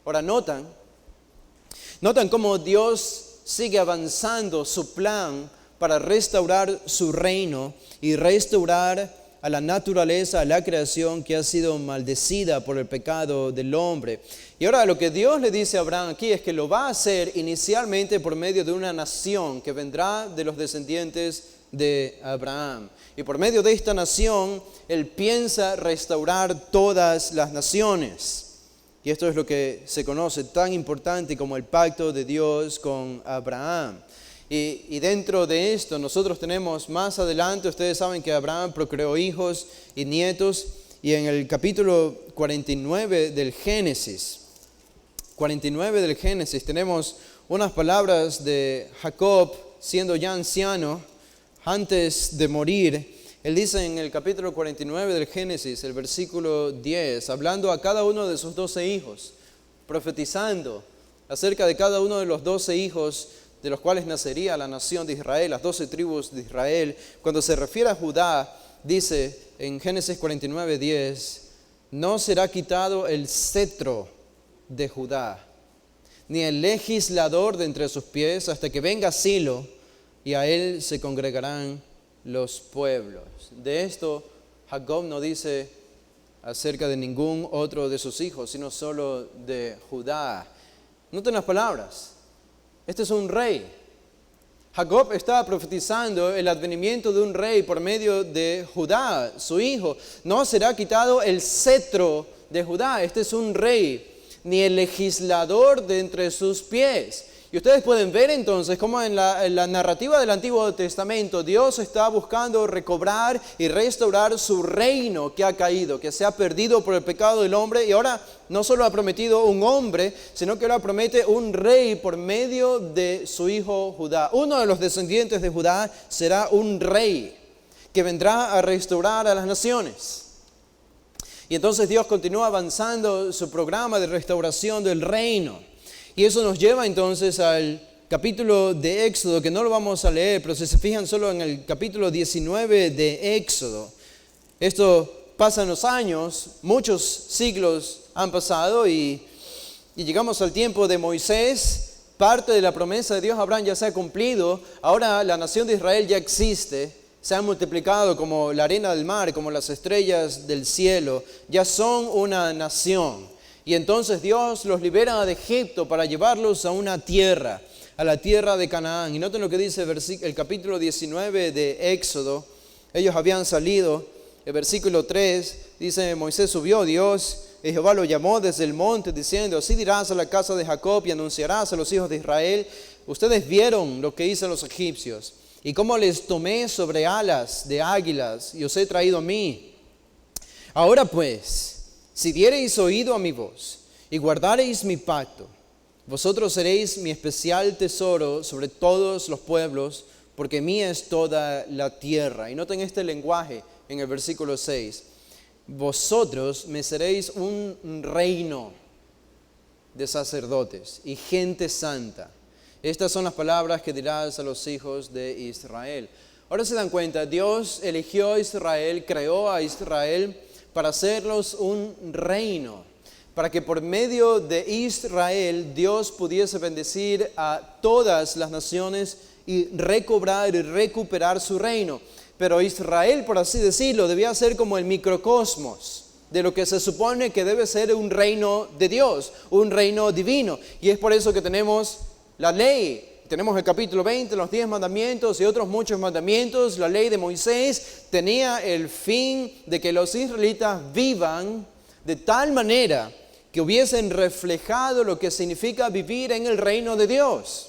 Ahora notan cómo Dios sigue avanzando su plan para restaurar su reino y restaurar a la naturaleza, a la creación que ha sido maldecida por el pecado del hombre. Y ahora lo que Dios le dice a Abraham aquí es que lo va a hacer inicialmente por medio de una nación que vendrá de los descendientes de Abraham. Y por medio de esta nación, Él piensa restaurar todas las naciones. Y esto es lo que se conoce tan importante como el pacto de Dios con Abraham. Y dentro de esto nosotros tenemos más adelante, ustedes saben que Abraham procreó hijos y nietos. Y en el capítulo 49 del Génesis, tenemos unas palabras de Jacob siendo ya anciano, antes de morir, él dice en el capítulo 49 del Génesis, el versículo 10, hablando a cada uno de sus 12 hijos, profetizando acerca de cada uno de los 12 hijos de los cuales nacería la nación de Israel, las 12 tribus de Israel. Cuando se refiere a Judá, dice en Génesis 49, 10, no será quitado el cetro de Judá, ni el legislador de entre sus pies, hasta que venga Silo, y a él se congregarán los pueblos. De esto Jacob no dice acerca de ningún otro de sus hijos, sino solo de Judá. Noten las palabras. Este es un rey. Jacob está profetizando el advenimiento de un rey por medio de Judá, su hijo. No será quitado el cetro de Judá. Este es un rey, ni el legislador de entre sus pies. Y ustedes pueden ver entonces cómo en la narrativa del Antiguo Testamento Dios está buscando recobrar y restaurar su reino que ha caído, que se ha perdido por el pecado del hombre, y ahora no solo ha prometido un hombre, sino que ahora promete un rey por medio de su hijo Judá. Uno de los descendientes de Judá será un rey que vendrá a restaurar a las naciones. Y entonces Dios continúa avanzando su programa de restauración del reino. Y eso nos lleva entonces al capítulo de Éxodo, que no lo vamos a leer, pero si se fijan solo en el capítulo 19 de Éxodo. Esto pasan los años, muchos siglos han pasado y llegamos al tiempo de Moisés. Parte de la promesa de Dios a Abraham ya se ha cumplido. Ahora la nación de Israel ya existe. Se han multiplicado como la arena del mar, como las estrellas del cielo. Ya son una nación. Y entonces Dios los libera de Egipto para llevarlos a una tierra, a la tierra de Canaán. Y noten lo que dice el capítulo 19 de Éxodo. Ellos habían salido. El versículo 3 dice, Moisés subió, Dios y Jehová lo llamó desde el monte, diciendo, así dirás a la casa de Jacob y anunciarás a los hijos de Israel, ustedes vieron lo que hice a los egipcios y cómo les tomé sobre alas de águilas y os he traído a mí. Ahora pues, si diereis oído a mi voz y guardareis mi pacto, vosotros seréis mi especial tesoro sobre todos los pueblos, porque mía es toda la tierra. Y noten este lenguaje en el versículo 6. Vosotros me seréis un reino de sacerdotes y gente santa. Estas son las palabras que dirás a los hijos de Israel. Ahora se dan cuenta, Dios eligió a Israel, creó a Israel para hacerlos un reino, para que por medio de Israel Dios pudiese bendecir a todas las naciones y recobrar y recuperar su reino. Pero Israel, por así decirlo, debía ser como el microcosmos de lo que se supone que debe ser un reino de Dios, un reino divino. Y es por eso que tenemos la ley. Tenemos el capítulo 20, los 10 mandamientos y otros muchos mandamientos. La ley de Moisés tenía el fin de que los israelitas vivan de tal manera que hubiesen reflejado lo que significa vivir en el reino de Dios.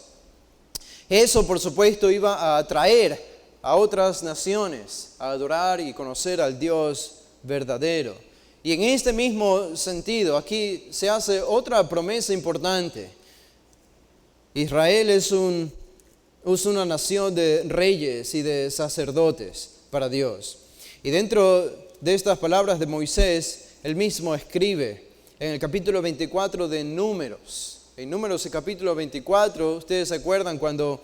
Eso, por supuesto, iba a atraer a otras naciones a adorar y conocer al Dios verdadero. Y en este mismo sentido, aquí se hace otra promesa importante. Israel es una nación de reyes y de sacerdotes para Dios. Y dentro de estas palabras de Moisés, él mismo escribe en el capítulo 24 de Números. En Números, el capítulo 24, ustedes se acuerdan cuando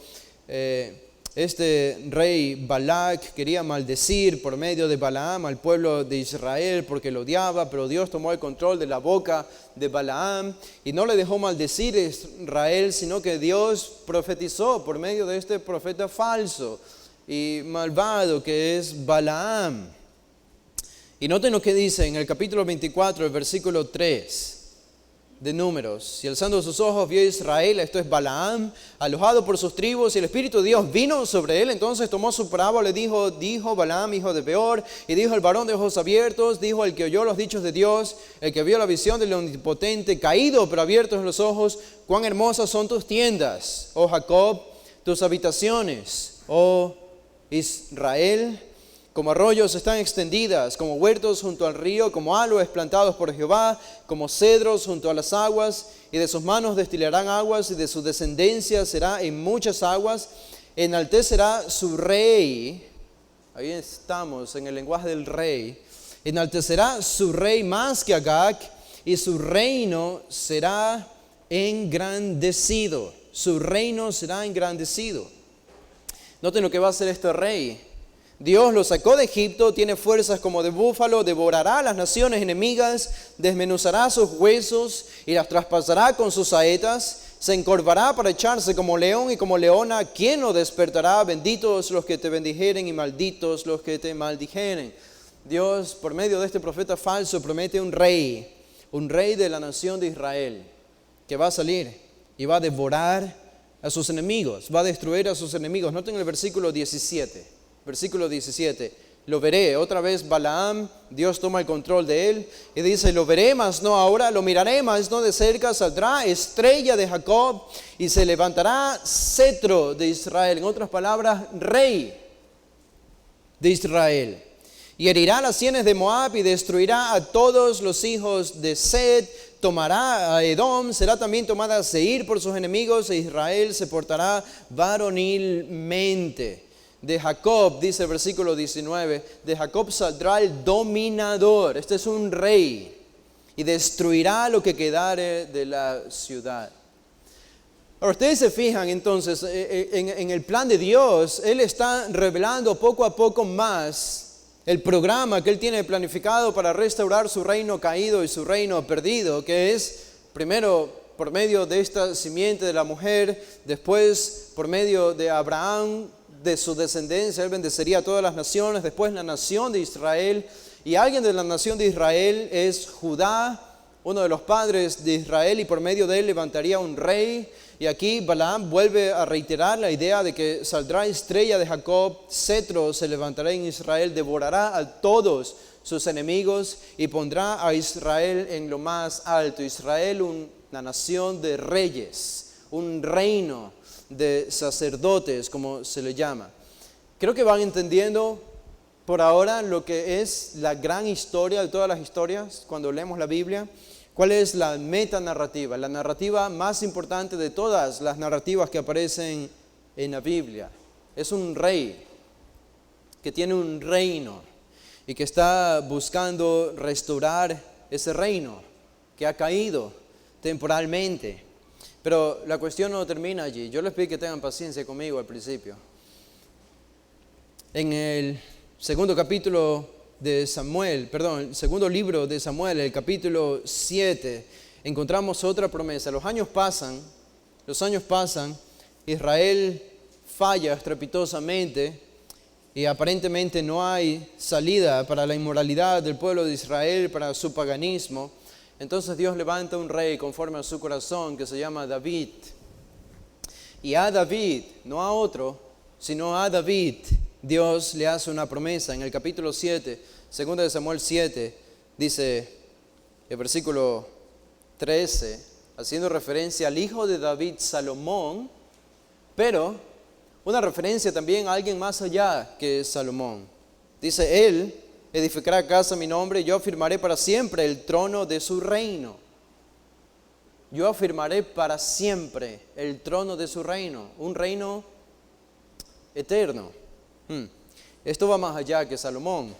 este rey Balac quería maldecir por medio de Balaam al pueblo de Israel porque lo odiaba, pero Dios tomó el control de la boca de Balaam y no le dejó maldecir a Israel, sino que Dios profetizó por medio de este profeta falso y malvado que es Balaam. Y noten lo que dice en el capítulo 24, el versículo 3 de Números. Y alzando sus ojos vio a Israel, esto es Balaam, alojado por sus tribus, y el Espíritu de Dios vino sobre él. Entonces tomó su parábola y dijo Balaam, hijo de Beor, y dijo el varón de ojos abiertos, dijo el que oyó los dichos de Dios, el que vio la visión del Omnipotente, caído pero abiertos los ojos, cuán hermosas son tus tiendas, oh Jacob, tus habitaciones, oh Israel. Como arroyos están extendidas, como huertos junto al río, como aloes plantados por Jehová, como cedros junto a las aguas, y de sus manos destilarán aguas, y de su descendencia será en muchas aguas. enaltecerá su rey, ahí estamos en el lenguaje del rey, enaltecerá su rey más que Agag, y su reino será engrandecido. Su reino será engrandecido. Noten lo que va a hacer este rey. Dios lo sacó de Egipto, tiene fuerzas como de búfalo, devorará a las naciones enemigas, desmenuzará sus huesos y las traspasará con sus saetas. Se encorvará para echarse como león y como leona. ¿Quién lo despertará? Benditos los que te bendijeren y malditos los que te maldijeren. Dios, por medio de este profeta falso, promete un rey de la nación de Israel, que va a salir y va a devorar a sus enemigos, va a destruir a sus enemigos. Noten el versículo 17. Versículo 17, lo veré. Otra vez Balaam, Dios toma el control de él y dice, lo veré, mas no ahora, lo miraré, mas no de cerca. Saldrá estrella de Jacob y se levantará cetro de Israel. En otras palabras, rey de Israel. Y herirá las sienes de Moab y destruirá a todos los hijos de Sed. Tomará a Edom, será también tomada a Seir por sus enemigos, e Israel se portará varonilmente. De Jacob, dice el versículo 19, de Jacob saldrá el dominador. Este es un rey y destruirá lo que quedare de la ciudad. Ahora, ustedes se fijan entonces en el plan de Dios. Él está revelando poco a poco más el programa que Él tiene planificado para restaurar su reino caído y su reino perdido, que es primero por medio de esta simiente de la mujer, después por medio de Abraham, de su descendencia. Él bendecería a todas las naciones, después la nación de Israel, y alguien de la nación de Israel es Judá, uno de los padres de Israel, y por medio de él levantaría un rey. Y aquí Balaam vuelve a reiterar la idea de que saldrá estrella de Jacob, cetro se levantará en Israel, devorará a todos sus enemigos y pondrá a Israel en lo más alto. Israel, una nación de reyes, un reino de sacerdotes, como se le llama. Creo que van entendiendo por ahora lo que es la gran historia de todas las historias cuando leemos la Biblia. ¿Cuál es la metanarrativa? La narrativa más importante de todas las narrativas que aparecen en la Biblia. Es un rey que tiene un reino y que está buscando restaurar ese reino que ha caído temporalmente. Pero la cuestión no termina allí. Yo les pido que tengan paciencia conmigo al principio. En el segundo libro de Samuel, el capítulo 7, encontramos otra promesa. Los años pasan, Israel falla estrepitosamente y aparentemente no hay salida para la inmoralidad del pueblo de Israel, para su paganismo. Entonces Dios levanta un rey conforme a su corazón que se llama David. Y a David, no a otro, sino a David, Dios le hace una promesa. En el capítulo 7, 2 de Samuel 7, dice el versículo 13, haciendo referencia al hijo de David, Salomón, pero una referencia también a alguien más allá que Salomón. Dice, él edificará casa a mi nombre, y yo afirmaré para siempre el trono de su reino. Yo afirmaré para siempre el trono de su reino, un reino eterno. Esto va más allá que Salomón.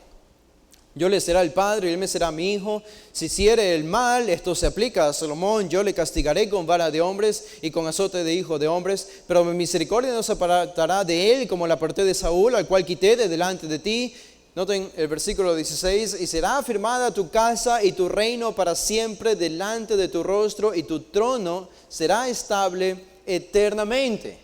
Yo le será el padre y él me será mi hijo. Si hiciere el mal, esto se aplica a Salomón, yo le castigaré con vara de hombres y con azote de hijos de hombres. Pero mi misericordia no se apartará de él, como la aparté de Saúl, al cual quité de delante de ti. Noten el versículo 16, y será afirmada tu casa y tu reino para siempre delante de tu rostro, y tu trono será estable eternamente.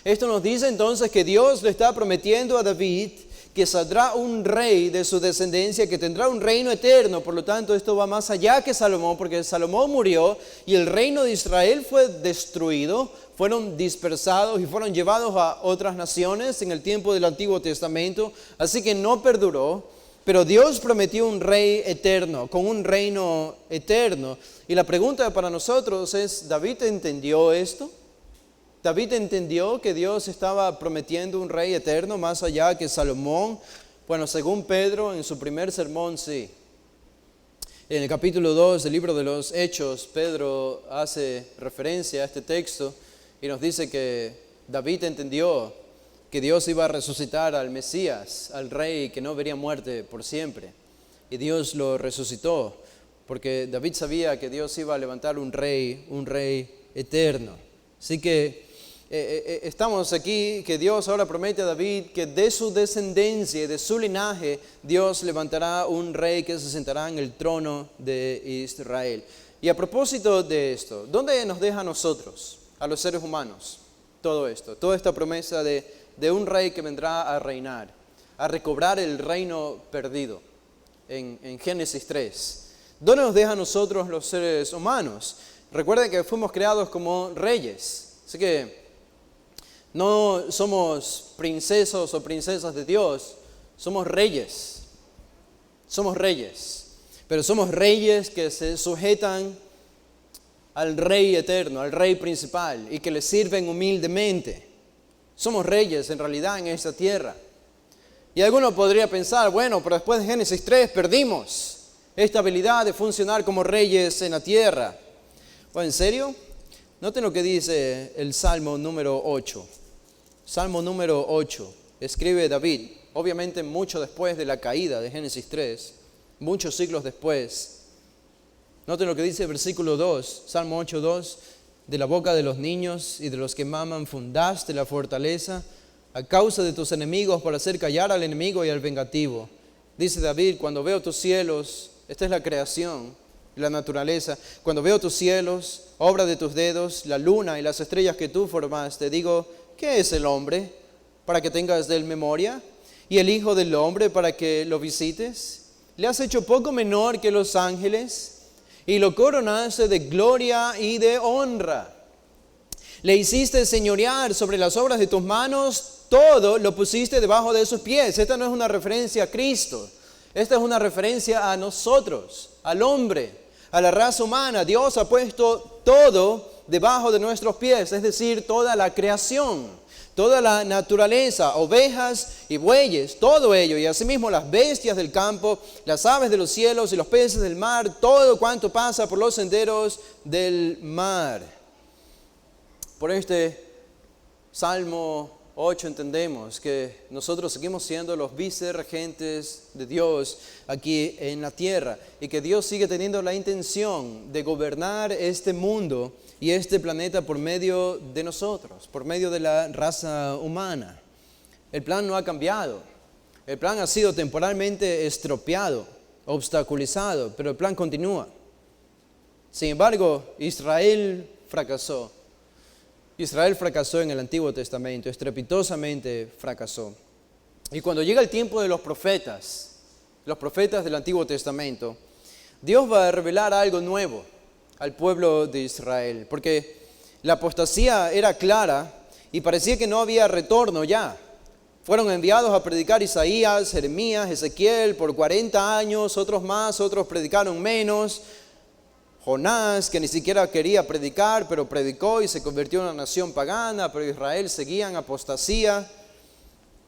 Esto nos dice entonces que Dios le está prometiendo a David que saldrá un rey de su descendencia que tendrá un reino eterno. Por lo tanto, esto va más allá que Salomón, porque Salomón murió y el reino de Israel fue destruido, fueron dispersados y fueron llevados a otras naciones en el tiempo del Antiguo Testamento, así que no perduró. Pero Dios prometió un rey eterno, con un reino eterno. Y la pregunta para nosotros es, ¿David entendió esto? ¿David entendió que Dios estaba prometiendo un rey eterno más allá que Salomón? Bueno, según Pedro, en su primer sermón, sí. En el capítulo 2 del libro de los Hechos, Pedro hace referencia a este texto y nos dice que David entendió que Dios iba a resucitar al Mesías, al rey que no vería muerte por siempre. Y Dios lo resucitó, porque David sabía que Dios iba a levantar un rey eterno. Así que estamos aquí, que Dios ahora promete a David que de su descendencia y de su linaje, Dios levantará un rey que se sentará en el trono de Israel. Y a propósito de esto, ¿dónde nos deja a nosotros, a los seres humanos, todo esto? Toda esta promesa de un rey que vendrá a reinar, a recobrar el reino perdido en Génesis 3. ¿Dónde nos deja a nosotros los seres humanos? Recuerden que fuimos creados como reyes, así que no somos princesos o princesas de Dios, somos reyes, pero somos reyes que se sujetan al rey eterno, al rey principal, y que le sirven humildemente. Somos reyes en realidad en esta tierra. Y alguno podría pensar, bueno, pero después de Génesis 3 perdimos esta habilidad de funcionar como reyes en la tierra. Bueno, ¿en serio? Noten lo que dice el Salmo número 8. Salmo número 8, escribe David, obviamente mucho después de la caída de Génesis 3, muchos siglos después. Noten lo que dice el versículo 2, Salmo 8, 2. De la boca de los niños y de los que maman fundaste la fortaleza a causa de tus enemigos para hacer callar al enemigo y al vengativo. Dice David, cuando veo tus cielos, esta es la creación, la naturaleza, cuando veo tus cielos, obra de tus dedos, la luna y las estrellas que tú formaste, digo, ¿qué es el hombre para que tengas de él memoria? ¿Y el hijo del hombre para que lo visites? Le has hecho poco menor que los ángeles y lo coronaste de gloria y de honra. Le hiciste señorear sobre las obras de tus manos, todo lo pusiste debajo de sus pies. Esta no es una referencia a Cristo, esta es una referencia a nosotros, al hombre, a la raza humana. Dios ha puesto todo debajo de nuestros pies, es decir, toda la creación, toda la naturaleza, ovejas y bueyes, todo ello, y asimismo las bestias del campo, las aves de los cielos y los peces del mar, todo cuanto pasa por los senderos del mar. Por este Salmo 8 entendemos que nosotros seguimos siendo los vicerregentes de Dios aquí en la tierra y que Dios sigue teniendo la intención de gobernar este mundo y este planeta por medio de nosotros, por medio de la raza humana. El plan no ha cambiado, el plan ha sido temporalmente estropeado, obstaculizado, pero el plan continúa. Sin embargo, Israel fracasó. Israel fracasó en el Antiguo Testamento, estrepitosamente fracasó. Y cuando llega el tiempo de los profetas del Antiguo Testamento, Dios va a revelar algo nuevo al pueblo de Israel, porque la apostasía era clara y parecía que no había retorno ya. Fueron enviados a predicar Isaías, Jeremías, Ezequiel por 40 años, otros más, otros predicaron menos. Jonás, que ni siquiera quería predicar, pero predicó y se convirtió en una nación pagana, pero Israel seguía en apostasía.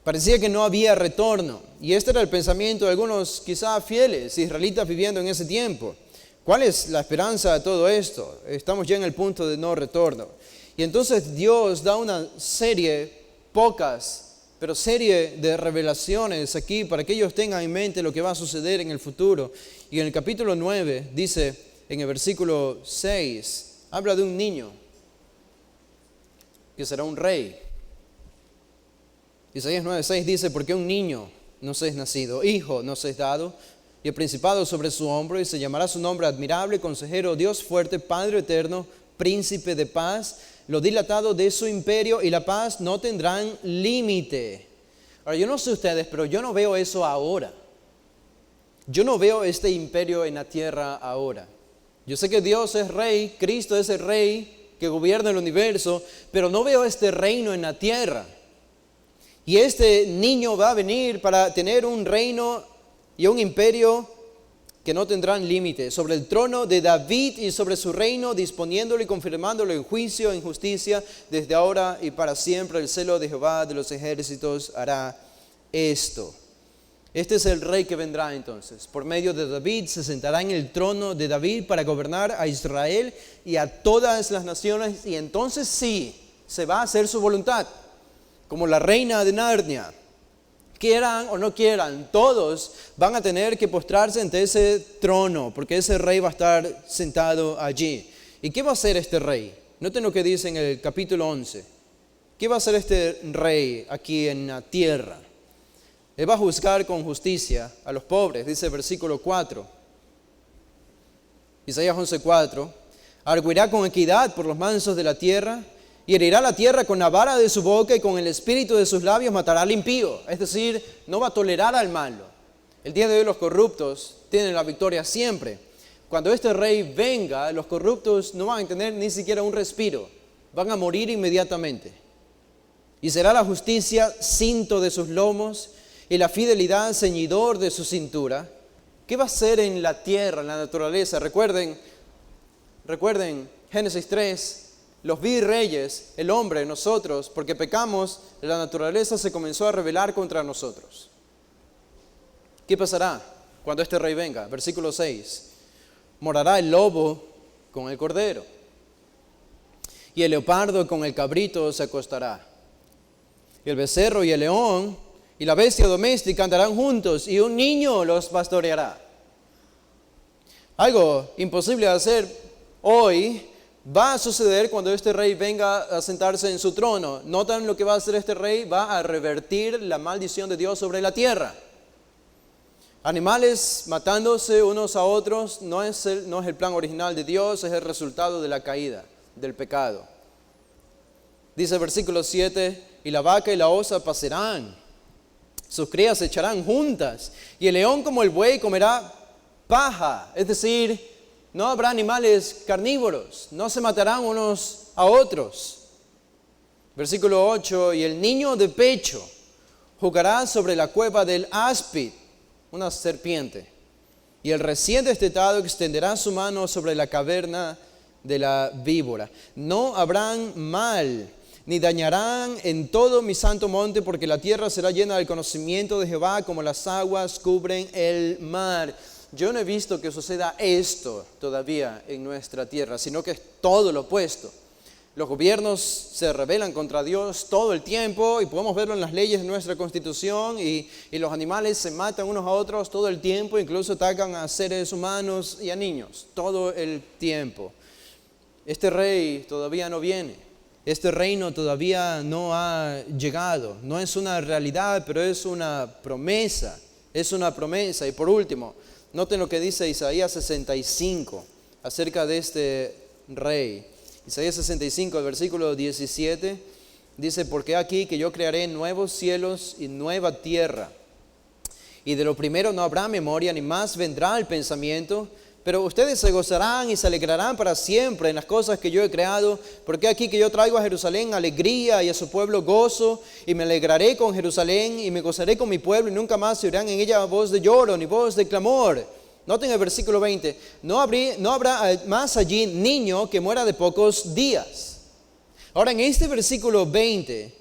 Parecía que no había retorno. Y este era el pensamiento de algunos quizás fieles israelitas viviendo en ese tiempo. ¿Cuál es la esperanza de todo esto? Estamos ya en el punto de no retorno. Y entonces Dios da una serie, pocas, pero serie de revelaciones aquí para que ellos tengan en mente lo que va a suceder en el futuro. Y en el capítulo 9 dice, en el versículo 6, habla de un niño que será un rey. Isaías 9:6 dice, porque un niño nos es nacido, hijo nos es dado, y el principado sobre su hombro, y se llamará su nombre admirable, consejero, Dios fuerte, Padre eterno, príncipe de paz. Lo dilatado de su imperio y la paz no tendrán límite. Ahora, yo no sé ustedes, pero yo no veo eso ahora. Yo no veo este imperio en la tierra ahora. Yo sé que Dios es rey, Cristo es el rey que gobierna el universo, pero no veo este reino en la tierra. Y este niño va a venir para tener un reino y un imperio que no tendrán límite, sobre el trono de David y sobre su reino, disponiéndolo y confirmándolo en juicio, en justicia, desde ahora y para siempre. El celo de Jehová de los ejércitos hará esto. Este es el rey que vendrá entonces. Por medio de David se sentará en el trono de David para gobernar a Israel y a todas las naciones. Y entonces sí, se va a hacer su voluntad, como la reina de Narnia. Quieran o no quieran, todos van a tener que postrarse ante ese trono, porque ese rey va a estar sentado allí. ¿Y qué va a hacer este rey? Noten lo que dice en el capítulo 11. ¿Qué va a hacer este rey aquí en la tierra? Él va a juzgar con justicia a los pobres, dice el versículo 4. Isaías 11:4. Arguirá con equidad por los mansos de la tierra, y herirá la tierra con la vara de su boca, y con el espíritu de sus labios matará al impío. Es decir, no va a tolerar al malo. El día de hoy los corruptos tienen la victoria siempre. Cuando este rey venga, los corruptos no van a tener ni siquiera un respiro. Van a morir inmediatamente. Y será la justicia cinto de sus lomos y la fidelidad ceñidor de su cintura. ¿Qué va a hacer en la tierra, en la naturaleza? Recuerden Génesis 3. Los virreyes, el hombre, nosotros, porque pecamos, la naturaleza se comenzó a rebelar contra nosotros. ¿Qué pasará cuando este rey venga? Versículo 6. Morará el lobo con el cordero, y el leopardo con el cabrito se acostará. Y el becerro y el león y la bestia doméstica andarán juntos, y un niño los pastoreará. Algo imposible de hacer hoy va a suceder cuando este rey venga a sentarse en su trono. ¿Notan lo que va a hacer este rey? Va a revertir la maldición de Dios sobre la tierra. Animales matándose unos a otros no es el plan original de Dios, es el resultado de la caída, del pecado. Dice el versículo 7, y la vaca y la osa pasarán, sus crías se echarán juntas, y el león como el buey comerá paja, es decir, no habrá animales carnívoros, no se matarán unos a otros. Versículo 8, y el niño de pecho jugará sobre la cueva del áspid, una serpiente, y el recién destetado extenderá su mano sobre la caverna de la víbora. No habrán mal, ni dañarán en todo mi santo monte, porque la tierra será llena del conocimiento de Jehová, como las aguas cubren el mar. Yo no he visto que suceda esto todavía en nuestra tierra, sino que es todo lo opuesto. Los gobiernos se rebelan contra Dios todo el tiempo, y podemos verlo en las leyes de nuestra Constitución, y los animales se matan unos a otros todo el tiempo, incluso atacan a seres humanos y a niños todo el tiempo. Este rey todavía no viene, este reino todavía no ha llegado, no es una realidad, pero es una promesa, Y por último, noten lo que dice Isaías 65 acerca de este rey. Isaías 65, el versículo 17, dice, porque aquí que yo crearé nuevos cielos y nueva tierra, y de lo primero no habrá memoria, ni más vendrá el pensamiento, pero ustedes se gozarán y se alegrarán para siempre en las cosas que yo he creado, porque aquí que yo traigo a Jerusalén alegría y a su pueblo gozo, y me alegraré con Jerusalén y me gozaré con mi pueblo, y nunca más se oirán en ella voz de lloro ni voz de clamor. Noten el versículo 20, no habrá más allí niño que muera de pocos días. Ahora en este versículo 20,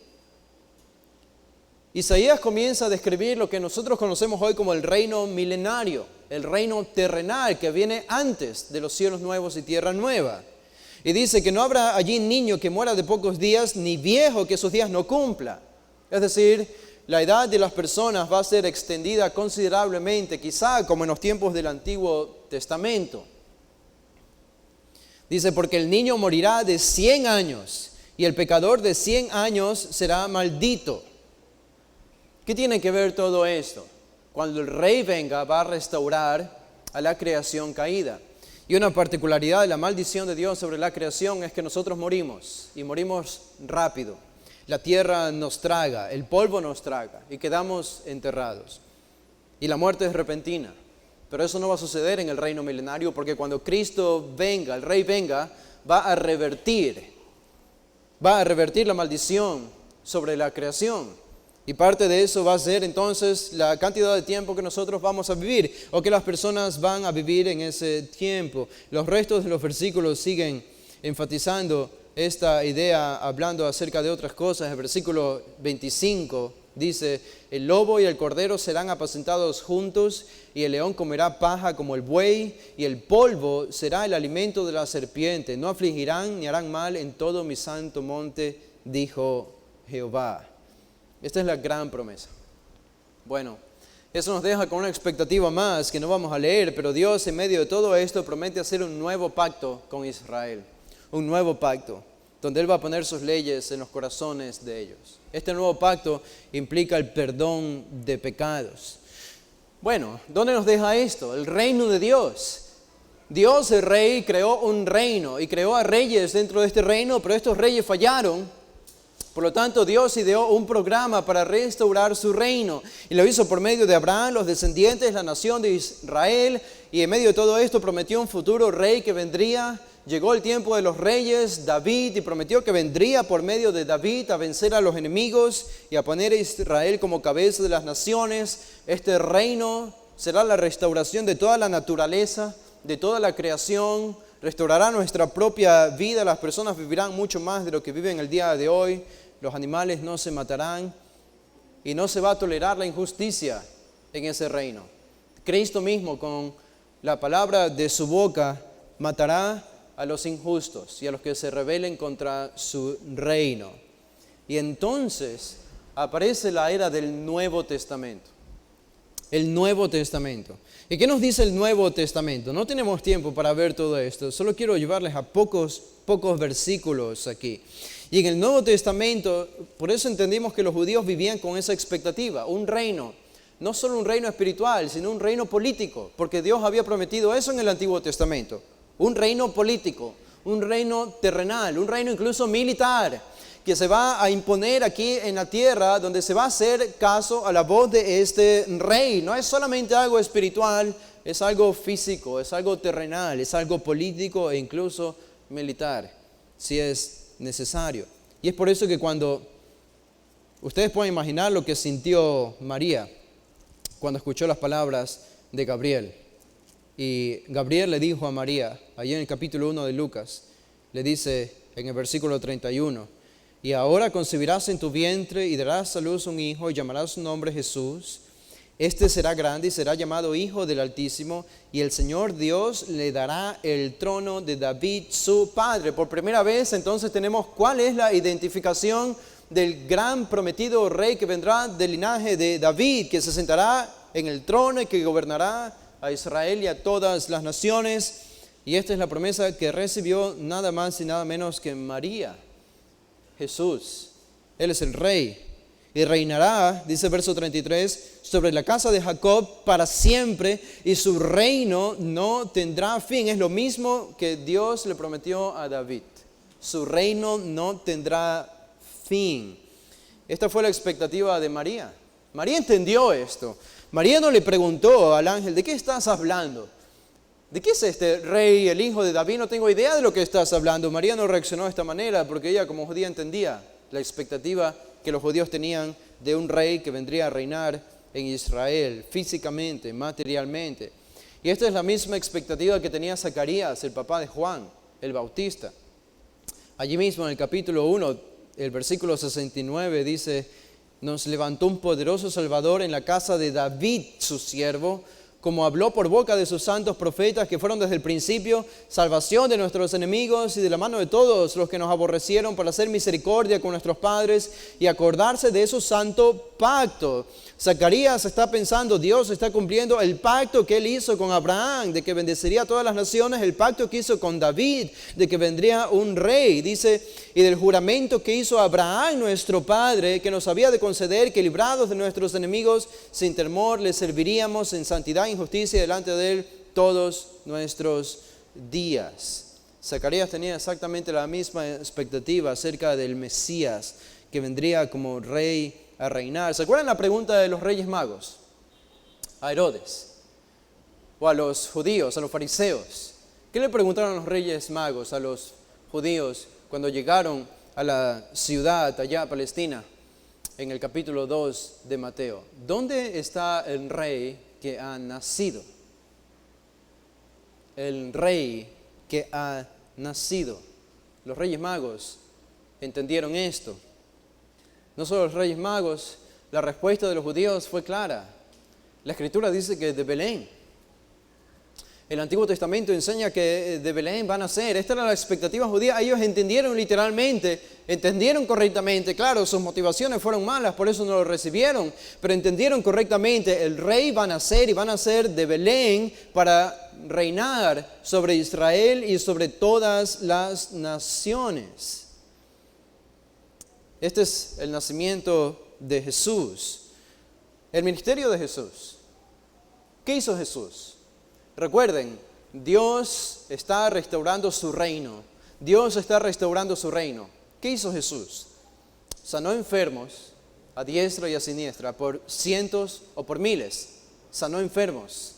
Isaías comienza a describir lo que nosotros conocemos hoy como el reino milenario, el reino terrenal que viene antes de los cielos nuevos y tierra nueva. Y dice que no habrá allí niño que muera de pocos días, ni viejo que sus días no cumpla. Es decir, la edad de las personas va a ser extendida considerablemente, quizá como en los tiempos del Antiguo Testamento. Dice, porque el niño morirá de 100 años y el pecador de 100 años será maldito. ¿Qué tiene que ver todo esto? Cuando el rey venga, va a restaurar a la creación caída. Y una particularidad de la maldición de Dios sobre la creación es que nosotros morimos, y morimos rápido. La tierra nos traga, el polvo nos traga, y quedamos enterrados. Y la muerte es repentina. Pero eso no va a suceder en el reino milenario, porque cuando Cristo venga, el rey venga, va a revertir la maldición sobre la creación. Y parte de eso va a ser entonces la cantidad de tiempo que nosotros vamos a vivir, o que las personas van a vivir en ese tiempo. Los restos de los versículos siguen enfatizando esta idea, hablando acerca de otras cosas. El versículo 25 dice, el lobo y el cordero serán apacentados juntos, y el león comerá paja como el buey, y el polvo será el alimento de la serpiente. No afligirán ni harán mal en todo mi santo monte dijo Jehová. Esta es la gran promesa. Bueno, eso nos deja con una expectativa más que no vamos a leer, pero Dios en medio de todo esto promete hacer un nuevo pacto con Israel. Un nuevo pacto, donde Él va a poner sus leyes en los corazones de ellos. Este nuevo pacto implica el perdón de pecados. Bueno, ¿dónde nos deja esto? El reino de Dios. Dios, el rey, creó un reino y creó a reyes dentro de este reino, pero estos reyes fallaron. Por lo tanto, Dios ideó un programa para restaurar su reino. Y lo hizo por medio de Abraham, los descendientes, la nación de Israel. Y en medio de todo esto prometió un futuro rey que vendría. Llegó el tiempo de los reyes, David, y prometió que vendría por medio de David a vencer a los enemigos y a poner a Israel como cabeza de las naciones. Este reino será la restauración de toda la naturaleza, de toda la creación. Restaurará nuestra propia vida. Las personas vivirán mucho más de lo que viven el día de hoy. Los animales no se matarán y no se va a tolerar la injusticia en ese reino. Cristo mismo, con la palabra de su boca, matará a los injustos y a los que se rebelen contra su reino. Y entonces aparece la era del Nuevo Testamento. El Nuevo Testamento. ¿Y qué nos dice el Nuevo Testamento? No tenemos tiempo para ver todo esto. Solo quiero llevarles a pocos versículos aquí. Y en el Nuevo Testamento, por eso entendimos que los judíos vivían con esa expectativa. Un reino, no solo un reino espiritual, sino un reino político. Porque Dios había prometido eso en el Antiguo Testamento. Un reino político, un reino terrenal, un reino incluso militar, que se va a imponer aquí en la tierra, donde se va a hacer caso a la voz de este rey. No es solamente algo espiritual, es algo físico, es algo terrenal, es algo político e incluso militar, si es necesario. Y es por eso que cuando ustedes pueden imaginar lo que sintió María cuando escuchó las palabras de Gabriel. Y Gabriel le dijo a María, allí en el capítulo 1 de Lucas, le dice en el versículo 31, y ahora concebirás en tu vientre y darás a luz un hijo y llamarás su nombre Jesús. Este será grande y será llamado Hijo del Altísimo, y el Señor Dios le dará el trono de David, su padre. Por primera vez entonces tenemos cuál es la identificación del gran prometido rey que vendrá del linaje de David, que se sentará en el trono y que gobernará a Israel y a todas las naciones. Y esta es la promesa que recibió nada más y nada menos que María. Jesús, Él es el rey y reinará, dice verso 33, sobre la casa de Jacob para siempre, y su reino no tendrá fin. Es lo mismo que Dios le prometió a David. Su reino no tendrá fin. Esta fue la expectativa de María. María entendió esto. María no le preguntó al ángel, ¿de qué estás hablando? ¿De qué es este rey, el hijo de David? No tengo idea de lo que estás hablando. María no reaccionó de esta manera porque ella como judía entendía la expectativa que los judíos tenían de un rey que vendría a reinar en Israel físicamente, materialmente. Y esta es la misma expectativa que tenía Zacarías, el papá de Juan, el Bautista. Allí mismo en el capítulo 1, el versículo 69 dice, nos levantó un poderoso Salvador en la casa de David, su siervo, como habló por boca de sus santos profetas que fueron desde el principio, salvación de nuestros enemigos y de la mano de todos los que nos aborrecieron, para hacer misericordia con nuestros padres y acordarse de su santo pacto. Zacarías está pensando, Dios está cumpliendo el pacto que Él hizo con Abraham, de que bendeciría a todas las naciones, el pacto que hizo con David, de que vendría un rey. Dice, y del juramento que hizo Abraham nuestro padre, que nos había de conceder que librados de nuestros enemigos, sin temor le serviríamos en santidad e injusticia delante de Él todos nuestros días. Zacarías tenía exactamente la misma expectativa acerca del Mesías, que vendría como rey a reinar. ¿Se acuerdan la pregunta de los reyes magos? A Herodes, o a los judíos, a los fariseos. ¿Qué le preguntaron los reyes magos a los judíos cuando llegaron a la ciudad allá, Palestina, en el capítulo 2 de Mateo? ¿Dónde está el rey que ha nacido? El rey que ha nacido. Los reyes magos entendieron esto. No solo los reyes magos, la respuesta de los judíos fue clara. La Escritura dice que de Belén. El Antiguo Testamento enseña que de Belén van a nacer. Esta era la expectativa judía. Ellos entendieron literalmente entendieron correctamente. Claro, sus motivaciones fueron malas, por eso no lo recibieron, pero entendieron correctamente, el rey va a nacer y va a nacer de Belén para reinar sobre Israel y sobre todas las naciones. Este es el nacimiento de Jesús. El ministerio de Jesús. ¿Qué hizo Jesús? Recuerden, Dios está restaurando su reino. Dios está restaurando su reino. ¿Qué hizo Jesús? Sanó enfermos a diestra y a siniestra por cientos o por miles. Sanó enfermos.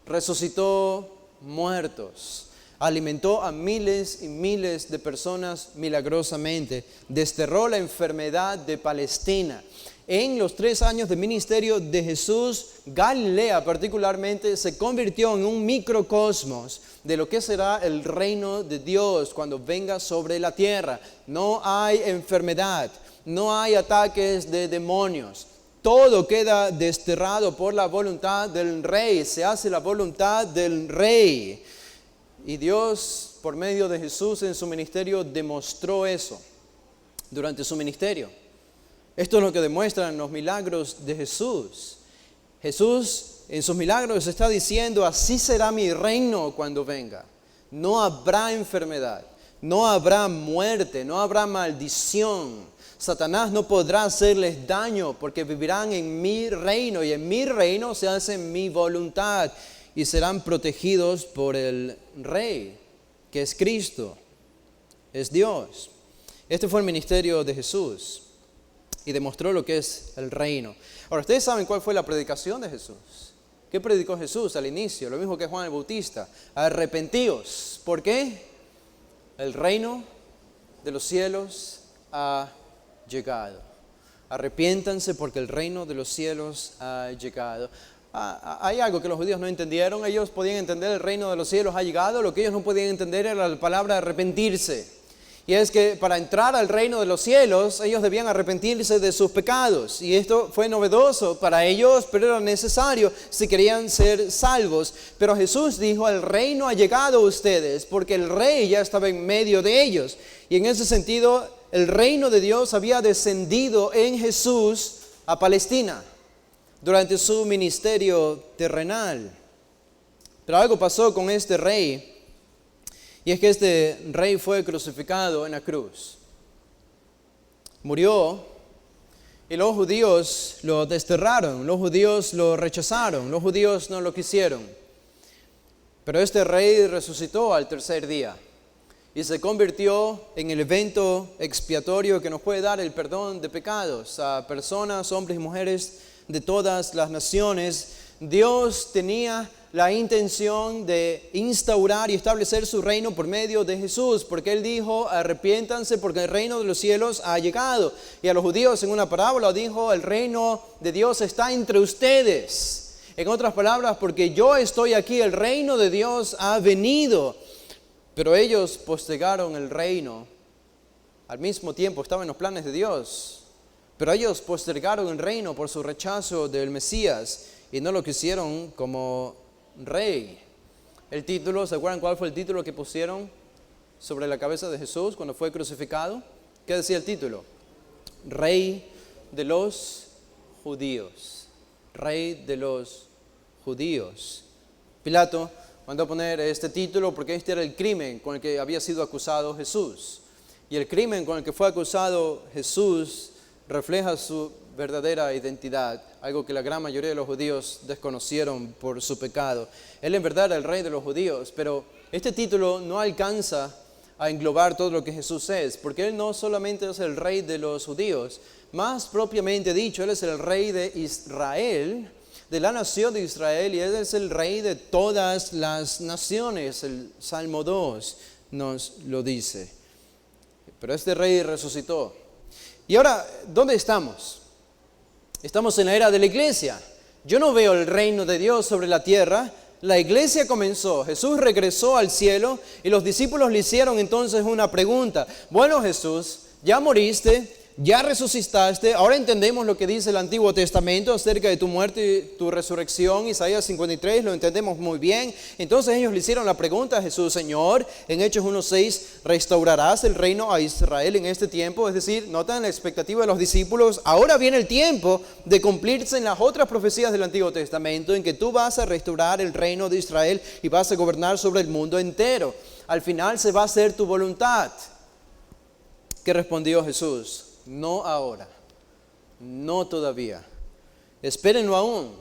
Resucitó muertos. Alimentó a miles y miles de personas milagrosamente. Desterró la enfermedad de Palestina. En los 3 años de ministerio de Jesús, Galilea particularmente se convirtió en un microcosmos de lo que será el reino de Dios cuando venga sobre la tierra. No hay enfermedad, no hay ataques de demonios. Todo queda desterrado por la voluntad del Rey. Se hace la voluntad del Rey. Y Dios, por medio de Jesús en su ministerio, demostró eso durante su ministerio. Esto es lo que demuestran los milagros de Jesús. Jesús en sus milagros está diciendo, así será mi reino cuando venga. No habrá enfermedad, no habrá muerte, no habrá maldición. Satanás no podrá hacerles daño porque vivirán en mi reino y en mi reino se hace mi voluntad y serán protegidos por el Rey, que es Cristo, es Dios. Este fue el ministerio de Jesús. Y demostró lo que es el reino. Ahora, ustedes saben cuál fue la predicación de Jesús. ¿Qué predicó Jesús al inicio? Lo mismo que Juan el Bautista. Arrepentíos. ¿Por qué? El reino de los cielos ha llegado. Arrepiéntanse porque el reino de los cielos ha llegado. Hay algo que los judíos no entendieron. Ellos podían entender el reino de los cielos ha llegado. Lo que ellos no podían entender era la palabra arrepentirse. Y es que para entrar al reino de los cielos, ellos debían arrepentirse de sus pecados. Y esto fue novedoso para ellos, pero era necesario si querían ser salvos. Pero Jesús dijo, el reino ha llegado a ustedes, porque el rey ya estaba en medio de ellos. Y en ese sentido, el reino de Dios había descendido en Jesús a Palestina durante su ministerio terrenal. Pero algo pasó con este rey. Y es que este rey fue crucificado en la cruz. Murió y los judíos lo desterraron, los judíos lo rechazaron, los judíos no lo quisieron. Pero este rey resucitó al 3er día y se convirtió en el evento expiatorio que nos puede dar el perdón de pecados a personas, hombres y mujeres de todas las naciones. Dios tenía la intención de instaurar y establecer su reino por medio de Jesús, porque Él dijo, arrepiéntanse porque el reino de los cielos ha llegado. Y a los judíos en una parábola dijo, el reino de Dios está entre ustedes. En otras palabras, porque yo estoy aquí, el reino de Dios ha venido. Pero ellos postergaron el reino. Al mismo tiempo estaba en los planes de Dios, pero ellos postergaron el reino por su rechazo del Mesías y no lo quisieron como rey. El título, ¿se acuerdan cuál fue el título que pusieron sobre la cabeza de Jesús cuando fue crucificado? ¿Qué decía el título? Rey de los judíos. Rey de los judíos. Pilato mandó a poner este título porque este era el crimen con el que había sido acusado Jesús. Y el crimen con el que fue acusado Jesús refleja su verdadera identidad, algo que la gran mayoría de los judíos desconocieron por su pecado. Él en verdad era el rey de los judíos, pero este título no alcanza a englobar todo lo que Jesús es, porque Él no solamente es el rey de los judíos, más propiamente dicho, Él es el rey de Israel, de la nación de Israel, y Él es el rey de todas las naciones. El Salmo 2 nos lo dice. Pero este rey resucitó. Y ahora, ¿dónde estamos? Estamos en la era de la iglesia. Yo no veo el reino de Dios sobre la tierra. La iglesia comenzó, Jesús regresó al cielo y los discípulos le hicieron entonces una pregunta. Bueno, Jesús, ya moriste, ya resucitaste, ahora entendemos lo que dice el Antiguo Testamento acerca de tu muerte y tu resurrección, Isaías 53, lo entendemos muy bien. Entonces ellos le hicieron la pregunta a Jesús: Señor, en Hechos 1:6, ¿restaurarás el reino a Israel en este tiempo? Es decir, notan la expectativa de los discípulos: ahora viene el tiempo de cumplirse en las otras profecías del Antiguo Testamento, en que tú vas a restaurar el reino de Israel y vas a gobernar sobre el mundo entero. Al final se va a hacer tu voluntad. ¿Qué respondió Jesús? No ahora, no todavía. Espérenlo aún,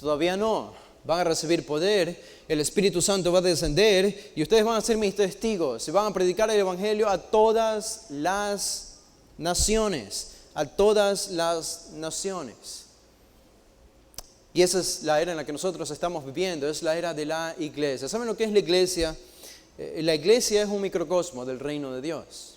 todavía no. Van a recibir poder, el Espíritu Santo va a descender y ustedes van a ser mis testigos. Se van a predicar el Evangelio a todas las naciones, a todas las naciones. Y esa es la era en la que nosotros estamos viviendo, es la era de la iglesia. ¿Saben lo que es la iglesia? La iglesia es un microcosmo del reino de Dios.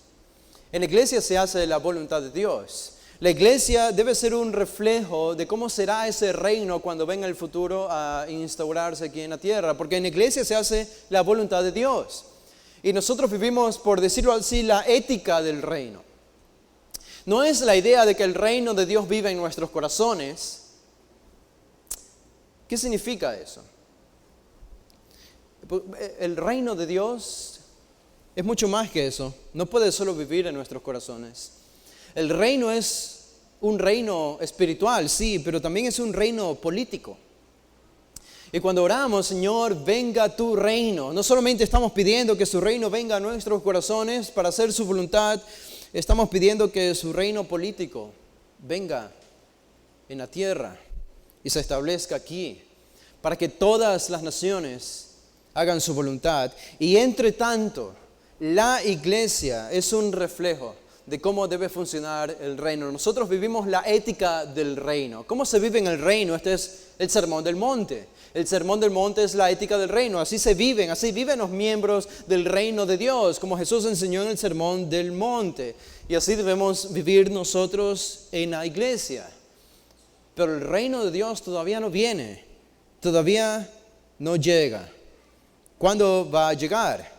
En la iglesia se hace la voluntad de Dios. La iglesia debe ser un reflejo de cómo será ese reino cuando venga el futuro a instaurarse aquí en la tierra. Porque en la iglesia se hace la voluntad de Dios. Y nosotros vivimos, por decirlo así, la ética del reino. No es la idea de que el reino de Dios vive en nuestros corazones. ¿Qué significa eso? El reino de Dios es mucho más que eso. No puede solo vivir en nuestros corazones. El reino es un reino espiritual, sí, pero también es un reino político. Y cuando oramos, Señor, venga tu reino, no solamente estamos pidiendo que su reino venga a nuestros corazones para hacer su voluntad, estamos pidiendo que su reino político venga en la tierra y se establezca aquí, para que todas las naciones hagan su voluntad. Y entre tanto, la iglesia es un reflejo de cómo debe funcionar el reino. Nosotros vivimos la ética del reino. ¿Cómo se vive en el reino? Este es el Sermón del Monte. El Sermón del Monte es la ética del reino. Así viven los miembros del reino de Dios, como Jesús enseñó en el Sermón del Monte. Y así debemos vivir nosotros en la iglesia. Pero el reino de Dios todavía no viene. Todavía no llega. ¿Cuándo va a llegar?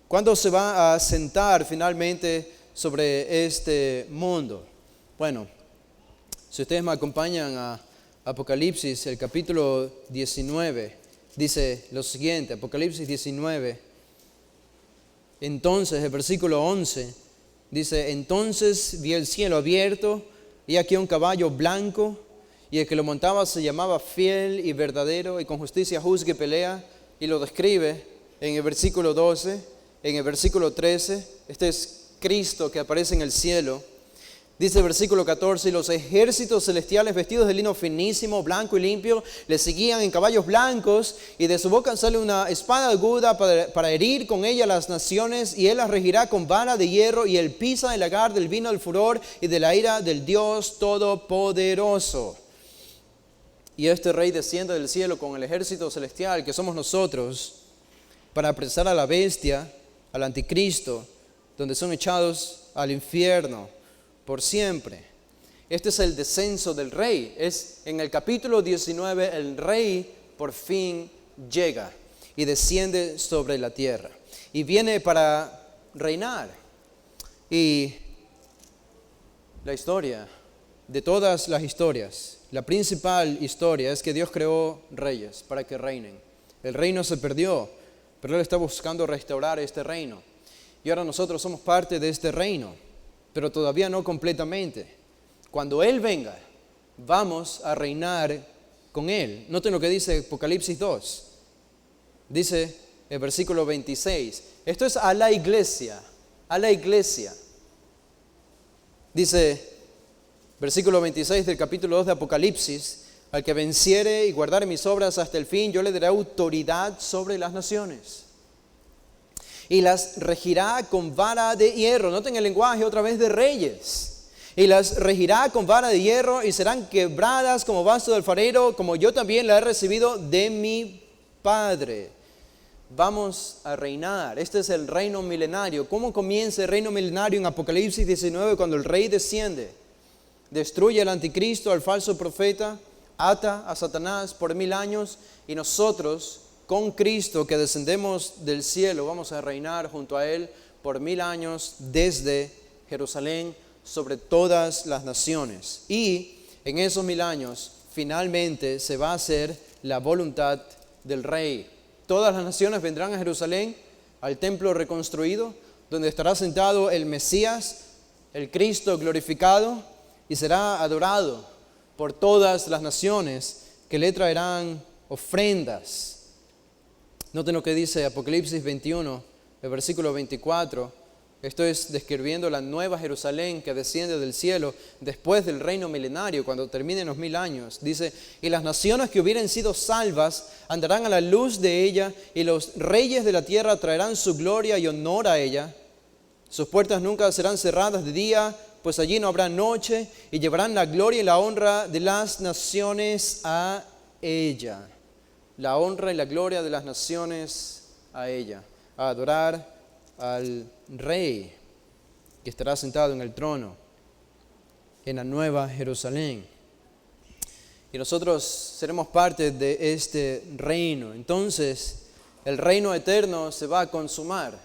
¿Cuándo se va a sentar finalmente sobre este mundo? Bueno, si ustedes me acompañan a Apocalipsis, el capítulo 19, dice lo siguiente, Apocalipsis 19. Entonces, el versículo 11, dice: entonces vi el cielo abierto, y aquí un caballo blanco, y el que lo montaba se llamaba Fiel y Verdadero, y con justicia juzga y pelea, y lo describe en el versículo 12. En el versículo 13, este es Cristo que aparece en el cielo. Dice el versículo 14: y los ejércitos celestiales vestidos de lino finísimo, blanco y limpio, le seguían en caballos blancos, y de su boca sale una espada aguda para herir con ella las naciones, y él las regirá con vara de hierro, y él pisa el lagar del vino del furor y de la ira del Dios Todopoderoso. Y este rey desciende del cielo con el ejército celestial, que somos nosotros, para apresar a la bestia, al anticristo, donde son echados al infierno por siempre. Este es el descenso del rey. Es en el capítulo 19, el rey por fin llega y desciende sobre la tierra. Y viene para reinar. Y la historia, de todas las historias, la principal historia es que Dios creó reyes para que reinen. El reino se perdió, pero Él está buscando restaurar este reino. Y ahora nosotros somos parte de este reino, pero todavía no completamente. Cuando Él venga, vamos a reinar con Él. Noten lo que dice Apocalipsis 2. Dice el versículo 26. Esto es a la iglesia, a la iglesia. Dice, versículo 26 del capítulo 2 de Apocalipsis: al que venciere y guardare mis obras hasta el fin, yo le daré autoridad sobre las naciones, y las regirá con vara de hierro. Noten el lenguaje otra vez de reyes. Y las regirá con vara de hierro, y serán quebradas como vaso de alfarero, como yo también la he recibido de mi Padre. Vamos a reinar. Este es el reino milenario. ¿Cómo comienza el reino milenario? En Apocalipsis 19, cuando el rey desciende, destruye al anticristo, al falso profeta, ata a Satanás por 1000 años, y nosotros con Cristo, que descendemos del cielo, vamos a reinar junto a Él por 1000 años desde Jerusalén sobre todas las naciones. Y en esos 1000 años, finalmente se va a hacer la voluntad del Rey. Todas las naciones vendrán a Jerusalén, al templo reconstruido, donde estará sentado el Mesías, el Cristo glorificado, y será adorado por todas las naciones que le traerán ofrendas. Noten lo que dice Apocalipsis 21, el versículo 24. Esto es describiendo la nueva Jerusalén que desciende del cielo después del reino milenario, cuando terminen los 1000 años. Dice, y las naciones que hubieren sido salvas andarán a la luz de ella, y los reyes de la tierra traerán su gloria y honor a ella. Sus puertas nunca serán cerradas de día, pues allí no habrá noche, y llevarán la gloria y la honra de las naciones a ella. La honra y la gloria de las naciones a ella, a adorar al Rey que estará sentado en el trono en la nueva Jerusalén. Y nosotros seremos parte de este reino. Entonces, el reino eterno se va a consumar.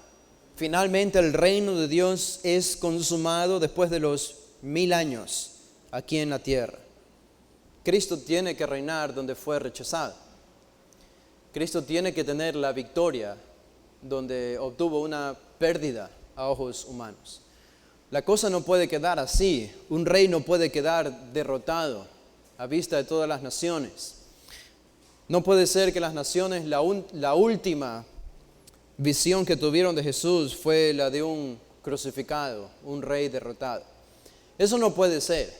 Finalmente, el reino de Dios es consumado después de los 1000 años aquí en la tierra. Cristo tiene que reinar donde fue rechazado. Cristo tiene que tener la victoria donde obtuvo una pérdida a ojos humanos. La cosa no puede quedar así. Un rey no puede quedar derrotado a vista de todas las naciones. No puede ser que las naciones, la última visión que tuvieron de Jesús fue la de un crucificado, un rey derrotado. Eso no puede ser.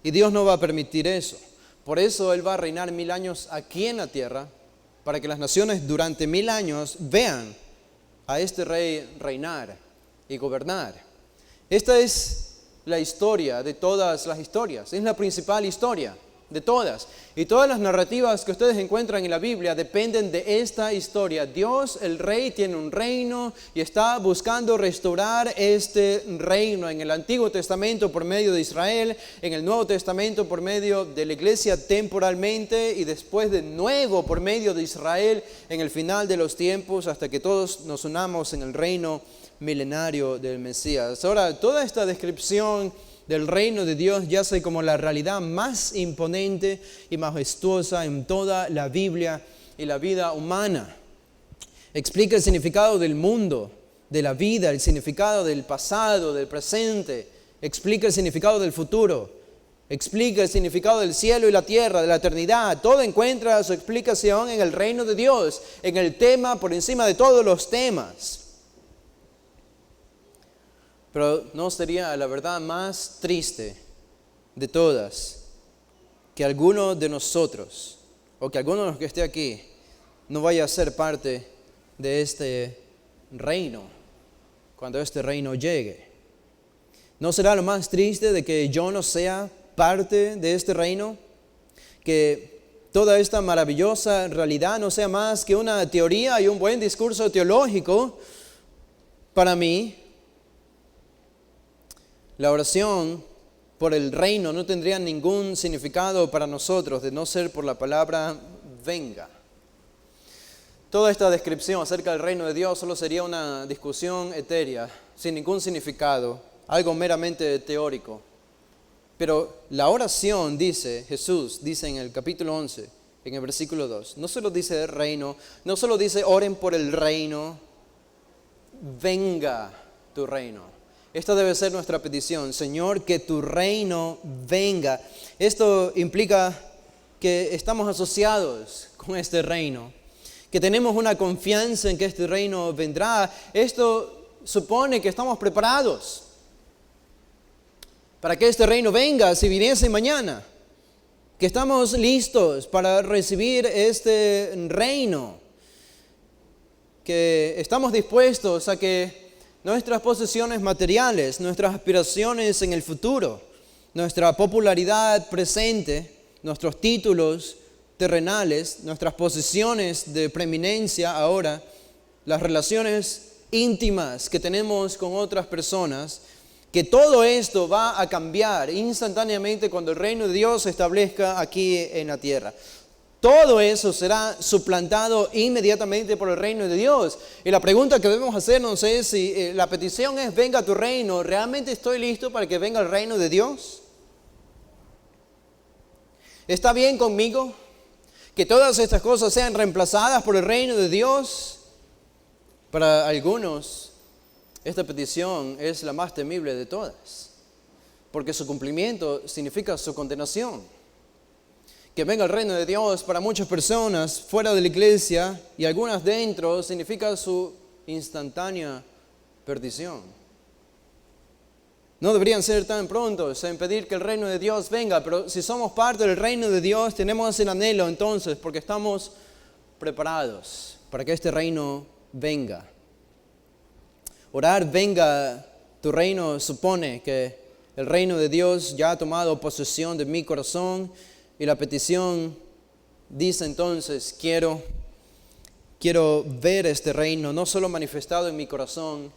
Y Dios no va a permitir eso. Por eso Él va a reinar 1000 años aquí en la tierra, para que las naciones durante 1000 años vean a este rey reinar y gobernar. Esta es la historia de todas las historias. Es la principal historia de todas. Y todas las narrativas que ustedes encuentran en la Biblia dependen de esta historia. Dios, el Rey, tiene un reino y está buscando restaurar este reino en el Antiguo Testamento por medio de Israel, en el Nuevo Testamento por medio de la iglesia temporalmente, y después de nuevo por medio de Israel en el final de los tiempos, hasta que todos nos unamos en el reino milenario del Mesías. Ahora, toda esta descripción del reino de Dios yace como la realidad más imponente y majestuosa en toda la Biblia y la vida humana. Explica el significado del mundo, de la vida, el significado del pasado, del presente. Explica el significado del futuro. Explica el significado del cielo y la tierra, de la eternidad. Todo encuentra su explicación en el reino de Dios, en el tema por encima de todos los temas. Pero no sería la verdad más triste de todas que alguno de nosotros, o que alguno de los que esté aquí, no vaya a ser parte de este reino cuando este reino llegue. ¿No será lo más triste de que yo no sea parte de este reino? Que toda esta maravillosa realidad no sea más que una teoría y un buen discurso teológico para mí. La oración por el reino no tendría ningún significado para nosotros de no ser por la palabra venga. Toda esta descripción acerca del reino de Dios solo sería una discusión etérea, sin ningún significado, algo meramente teórico. Pero la oración, dice Jesús, dice en el capítulo 11, en el versículo 2, no solo dice reino, no solo dice oren por el reino, venga tu reino. Esta debe ser nuestra petición. Señor, que tu reino venga. Esto implica que estamos asociados con este reino, que tenemos una confianza en que este reino vendrá. Esto supone que estamos preparados para que este reino venga si viniese mañana, que estamos listos para recibir este reino, que estamos dispuestos a que nuestras posesiones materiales, nuestras aspiraciones en el futuro, nuestra popularidad presente, nuestros títulos terrenales, nuestras posesiones de preeminencia ahora, las relaciones íntimas que tenemos con otras personas, que todo esto va a cambiar instantáneamente cuando el reino de Dios se establezca aquí en la tierra. todo eso será suplantado inmediatamente por el reino de Dios. Y la pregunta que debemos hacernos es si la petición es venga tu reino, ¿realmente estoy listo para que venga el reino de Dios? ¿Está bien conmigo que todas estas cosas sean reemplazadas por el reino de Dios? Para algunos, esta petición es la más temible de todas, porque su cumplimiento significa su condenación. Que venga el reino de Dios para muchas personas fuera de la iglesia y algunas dentro significa su instantánea perdición. No deberían ser tan prontos en pedir que el reino de Dios venga, pero si somos parte del reino de Dios tenemos el anhelo entonces porque estamos preparados para que este reino venga. Orar venga tu reino supone que el reino de Dios ya ha tomado posesión de mi corazón y la petición dice entonces quiero ver este reino no solo manifestado en mi corazón,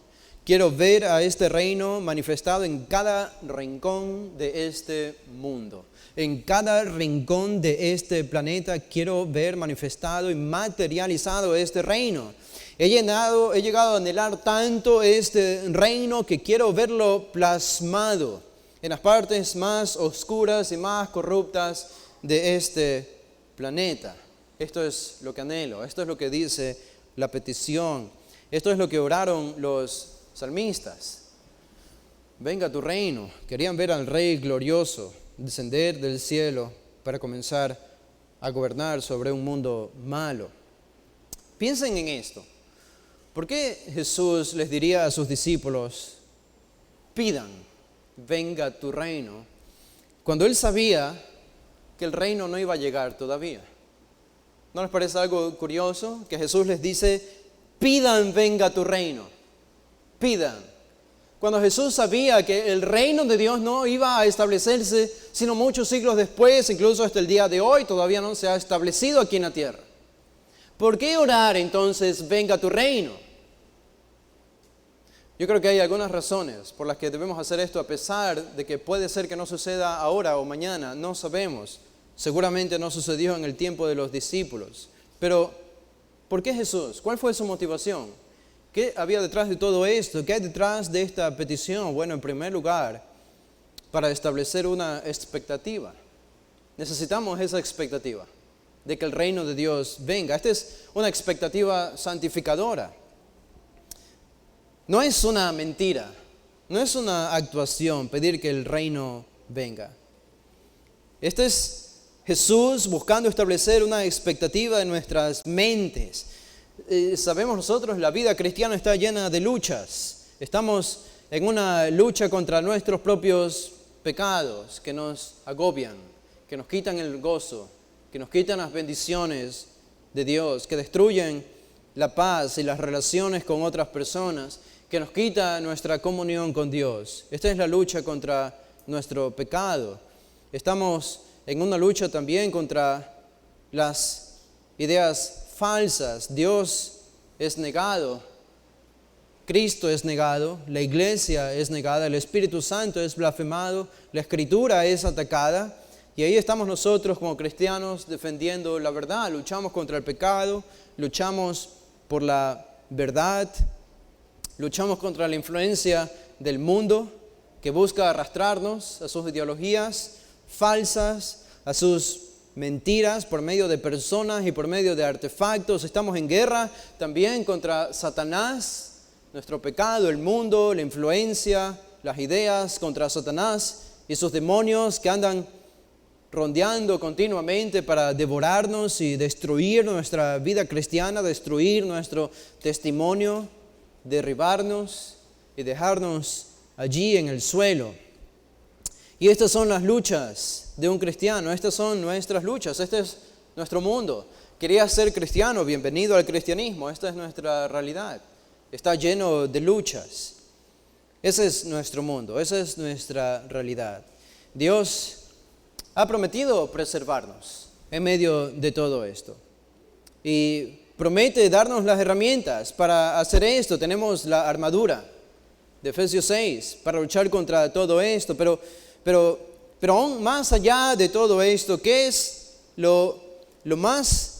quiero ver a este reino manifestado en cada rincón de este mundo. En cada rincón de este planeta quiero ver manifestado y materializado este reino. He llegado a anhelar tanto este reino que quiero verlo plasmado en las partes más oscuras y más corruptas de este planeta. Esto es lo que anhelo, esto es lo que dice la petición, esto es lo que oraron los salmistas. Venga tu reino. Querían ver al Rey glorioso descender del cielo para comenzar a gobernar sobre un mundo malo. Piensen en esto. ¿Por qué Jesús les diría a sus discípulos, pidan, venga tu reino, cuando Él sabía que el reino no iba a llegar todavía? ¿No les parece algo curioso que Jesús les dice, pidan, venga tu reino? Pidan. Cuando Jesús sabía que el reino de Dios no iba a establecerse sino muchos siglos después, incluso hasta el día de hoy, todavía no se ha establecido aquí en la tierra. ¿Por qué orar entonces, venga tu reino? Yo creo que hay algunas razones por las que debemos hacer esto a pesar de que puede ser que no suceda ahora o mañana, no sabemos. Seguramente no sucedió en el tiempo de los discípulos. Pero, ¿por qué Jesús? ¿Cuál fue su motivación? ¿Qué había detrás de todo esto? ¿Qué hay detrás de esta petición? Bueno, en primer lugar, para establecer una expectativa. Necesitamos esa expectativa de que el reino de Dios venga. Esta es una expectativa santificadora. No es una mentira, no es una actuación pedir que el reino venga. Este es Jesús buscando establecer una expectativa en nuestras mentes. Sabemos nosotros, la vida cristiana está llena de luchas. Estamos en una lucha contra nuestros propios pecados que nos agobian, que nos quitan el gozo, que nos quitan las bendiciones de Dios, que destruyen la paz y las relaciones con otras personas, que nos quita nuestra comunión con Dios. Esta es la lucha contra nuestro pecado. Estamos en una lucha también contra las ideas falsas. Dios es negado, Cristo es negado, la iglesia es negada, el Espíritu Santo es blasfemado, la Escritura es atacada. Y ahí estamos nosotros como cristianos defendiendo la verdad. Luchamos contra el pecado, luchamos por la verdad, luchamos contra la influencia del mundo que busca arrastrarnos a sus ideologías falsas, a sus mentiras por medio de personas y por medio de artefactos. Estamos en guerra también contra Satanás, nuestro pecado, el mundo, la influencia, las ideas contra Satanás y sus demonios que andan rondeando continuamente para devorarnos y destruir nuestra vida cristiana, destruir nuestro testimonio, derribarnos y dejarnos allí en el suelo. Y estas son las luchas de un cristiano, estas son nuestras luchas, este es nuestro mundo. ¿Querías ser cristiano? Bienvenido al cristianismo, esta es nuestra realidad. Está lleno de luchas. Ese es nuestro mundo, esa es nuestra realidad. Dios ha prometido preservarnos en medio de todo esto. Y promete darnos las herramientas para hacer esto. Tenemos la armadura de Efesios 6 para luchar contra todo esto. Pero aún más allá de todo esto, ¿qué es lo lo más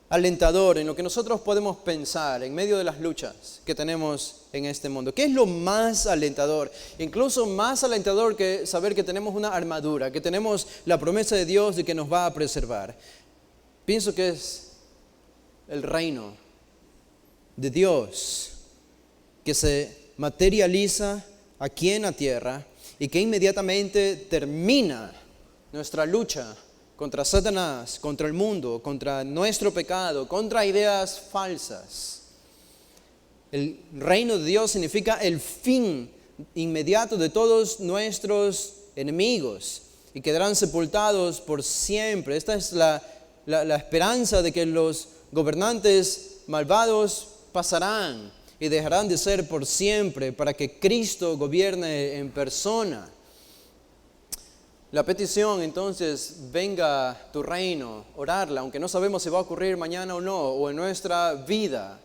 alentador en lo que nosotros podemos pensar en medio de las luchas que tenemos en este mundo? ¿Qué es lo más alentador? Incluso más alentador que saber que tenemos una armadura, que tenemos la promesa de Dios de que nos va a preservar. Pienso que es el reino de Dios que se materializa aquí en la tierra y que inmediatamente termina nuestra lucha contra Satanás, contra el mundo, contra nuestro pecado, contra ideas falsas. El reino de Dios significa el fin inmediato de todos nuestros enemigos y quedarán sepultados por siempre. Esta es la esperanza de que los gobernantes malvados pasarán y dejarán de ser por siempre para que Cristo gobierne en persona. La petición entonces, venga tu reino, orarla, aunque no sabemos si va a ocurrir mañana o no, o en nuestra vida,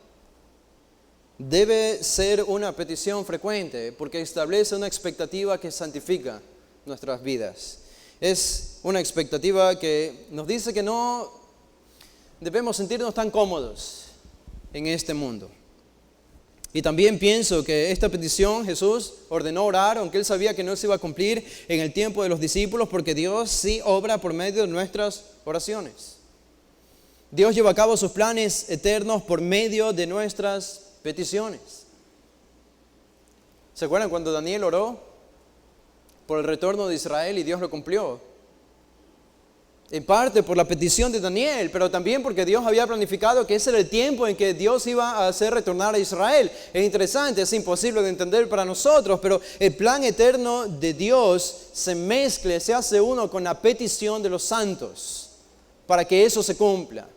debe ser una petición frecuente porque establece una expectativa que santifica nuestras vidas. Es una expectativa que nos dice que no debemos sentirnos tan cómodos en este mundo. Y también pienso que esta petición Jesús ordenó orar, aunque Él sabía que no se iba a cumplir en el tiempo de los discípulos, porque Dios sí obra por medio de nuestras oraciones. Dios lleva a cabo sus planes eternos por medio de nuestras peticiones. ¿Se acuerdan cuando Daniel oró por el retorno de Israel y Dios lo cumplió? En parte por la petición de Daniel, pero también porque Dios había planificado que ese era el tiempo en que Dios iba a hacer retornar a Israel. Es interesante, es imposible de entender para nosotros, pero el plan eterno de Dios se mezcla, se hace uno con la petición de los santos para que eso se cumpla.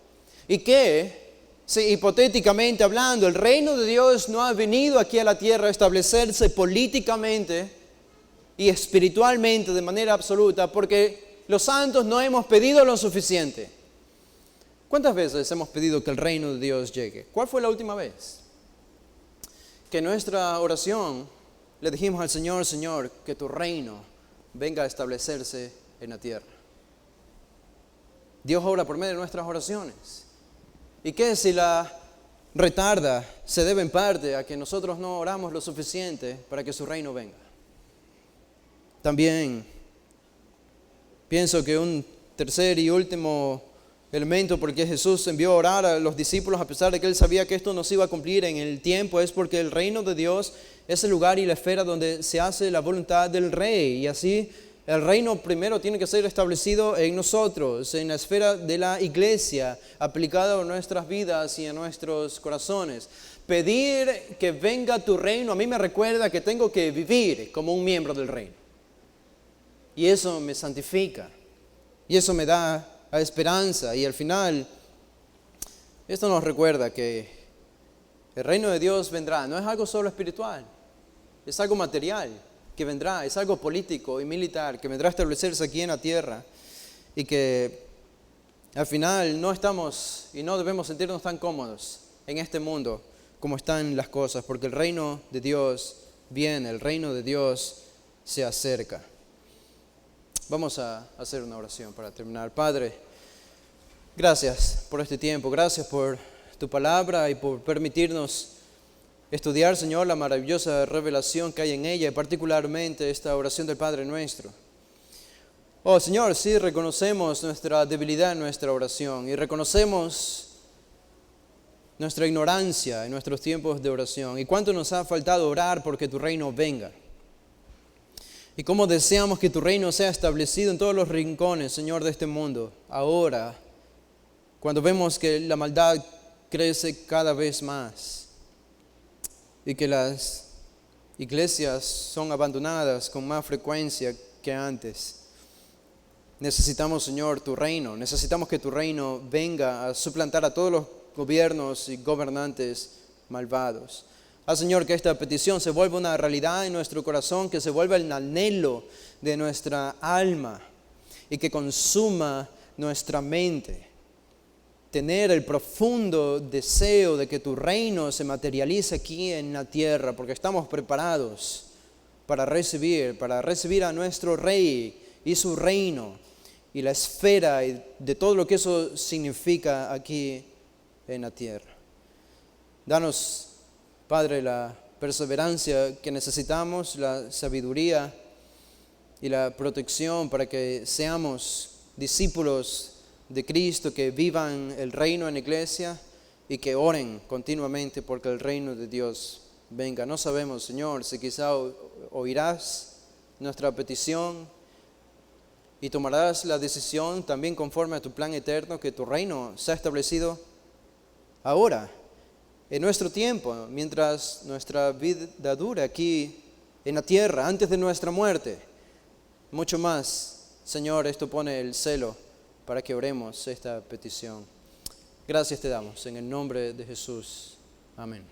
Y que, si, hipotéticamente hablando, el reino de Dios no ha venido aquí a la tierra a establecerse políticamente y espiritualmente de manera absoluta, porque los santos no hemos pedido lo suficiente. ¿Cuántas veces hemos pedido que el reino de Dios llegue? ¿Cuál fue la última vez? Que en nuestra oración le dijimos al Señor, Señor, que tu reino venga a establecerse en la tierra. Dios obra por medio de nuestras oraciones. ¿Y qué si la retarda? Se debe en parte a que nosotros no oramos lo suficiente para que su reino venga. También pienso que un tercer y último elemento por qué Jesús envió a orar a los discípulos a pesar de que Él sabía que esto no se iba a cumplir en el tiempo es porque el reino de Dios es el lugar y la esfera donde se hace la voluntad del Rey. Y así el reino primero tiene que ser establecido en nosotros, en la esfera de la iglesia, aplicada a nuestras vidas y a nuestros corazones. Pedir que venga tu reino a mí me recuerda que tengo que vivir como un miembro del reino. Y eso me santifica. Y eso me da esperanza. Y al final, esto nos recuerda que el reino de Dios vendrá. No es algo solo espiritual. Es algo material que vendrá. Es algo político y militar que vendrá a establecerse aquí en la tierra. Y que al final no estamos y no debemos sentirnos tan cómodos en este mundo como están las cosas. Porque el reino de Dios viene. El reino de Dios se acerca. Vamos a hacer una oración para terminar. Padre, gracias por este tiempo, gracias por tu palabra y por permitirnos estudiar, Señor, la maravillosa revelación que hay en ella, y particularmente esta oración del Padre Nuestro. Oh, Señor, sí reconocemos nuestra debilidad en nuestra oración y reconocemos nuestra ignorancia en nuestros tiempos de oración y cuánto nos ha faltado orar porque tu reino venga. Y cómo deseamos que tu reino sea establecido en todos los rincones, Señor, de este mundo. Ahora, cuando vemos que la maldad crece cada vez más y que las iglesias son abandonadas con más frecuencia que antes. Necesitamos, Señor, tu reino. Necesitamos que tu reino venga a suplantar a todos los gobiernos y gobernantes malvados. Señor, que esta petición se vuelva una realidad en nuestro corazón, que se vuelva el anhelo de nuestra alma y que consuma nuestra mente. Tener el profundo deseo de que tu reino se materialice aquí en la tierra, porque estamos preparados para recibir a nuestro Rey y su reino. y la esfera y de todo lo que eso significa aquí en la tierra. Danos, Padre, la perseverancia que necesitamos, la sabiduría y la protección para que seamos discípulos de Cristo, que vivan el reino en la iglesia y que oren continuamente porque el reino de Dios venga. No sabemos, Señor, si quizá oirás nuestra petición y tomarás la decisión también conforme a tu plan eterno, que tu reino sea establecido ahora, en nuestro tiempo, mientras nuestra vida dura aquí en la tierra, antes de nuestra muerte. Mucho más, Señor, esto pone el celo para que oremos esta petición. Gracias te damos, en el nombre de Jesús. Amén.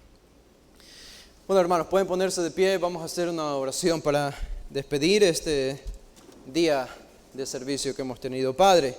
Bueno, hermanos, pueden ponerse de pie. Vamos a hacer una oración para despedir este día de servicio que hemos tenido. Padre,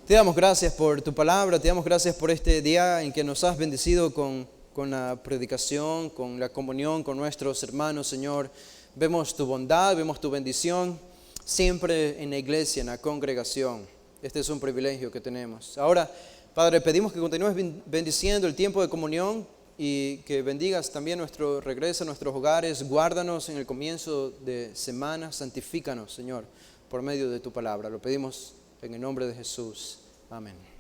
te damos gracias por tu palabra, te damos gracias por este día en que nos has bendecido con la predicación, con la comunión con nuestros hermanos, Señor. Vemos tu bondad, vemos tu bendición siempre en la iglesia, en la congregación. Este es un privilegio que tenemos. Ahora, Padre, pedimos que continúes bendiciendo el tiempo de comunión y que bendigas también nuestro regreso a nuestros hogares. Guárdanos en el comienzo de semana, santifícanos, Señor, por medio de tu palabra. Lo pedimos en el nombre de Jesús. Amén.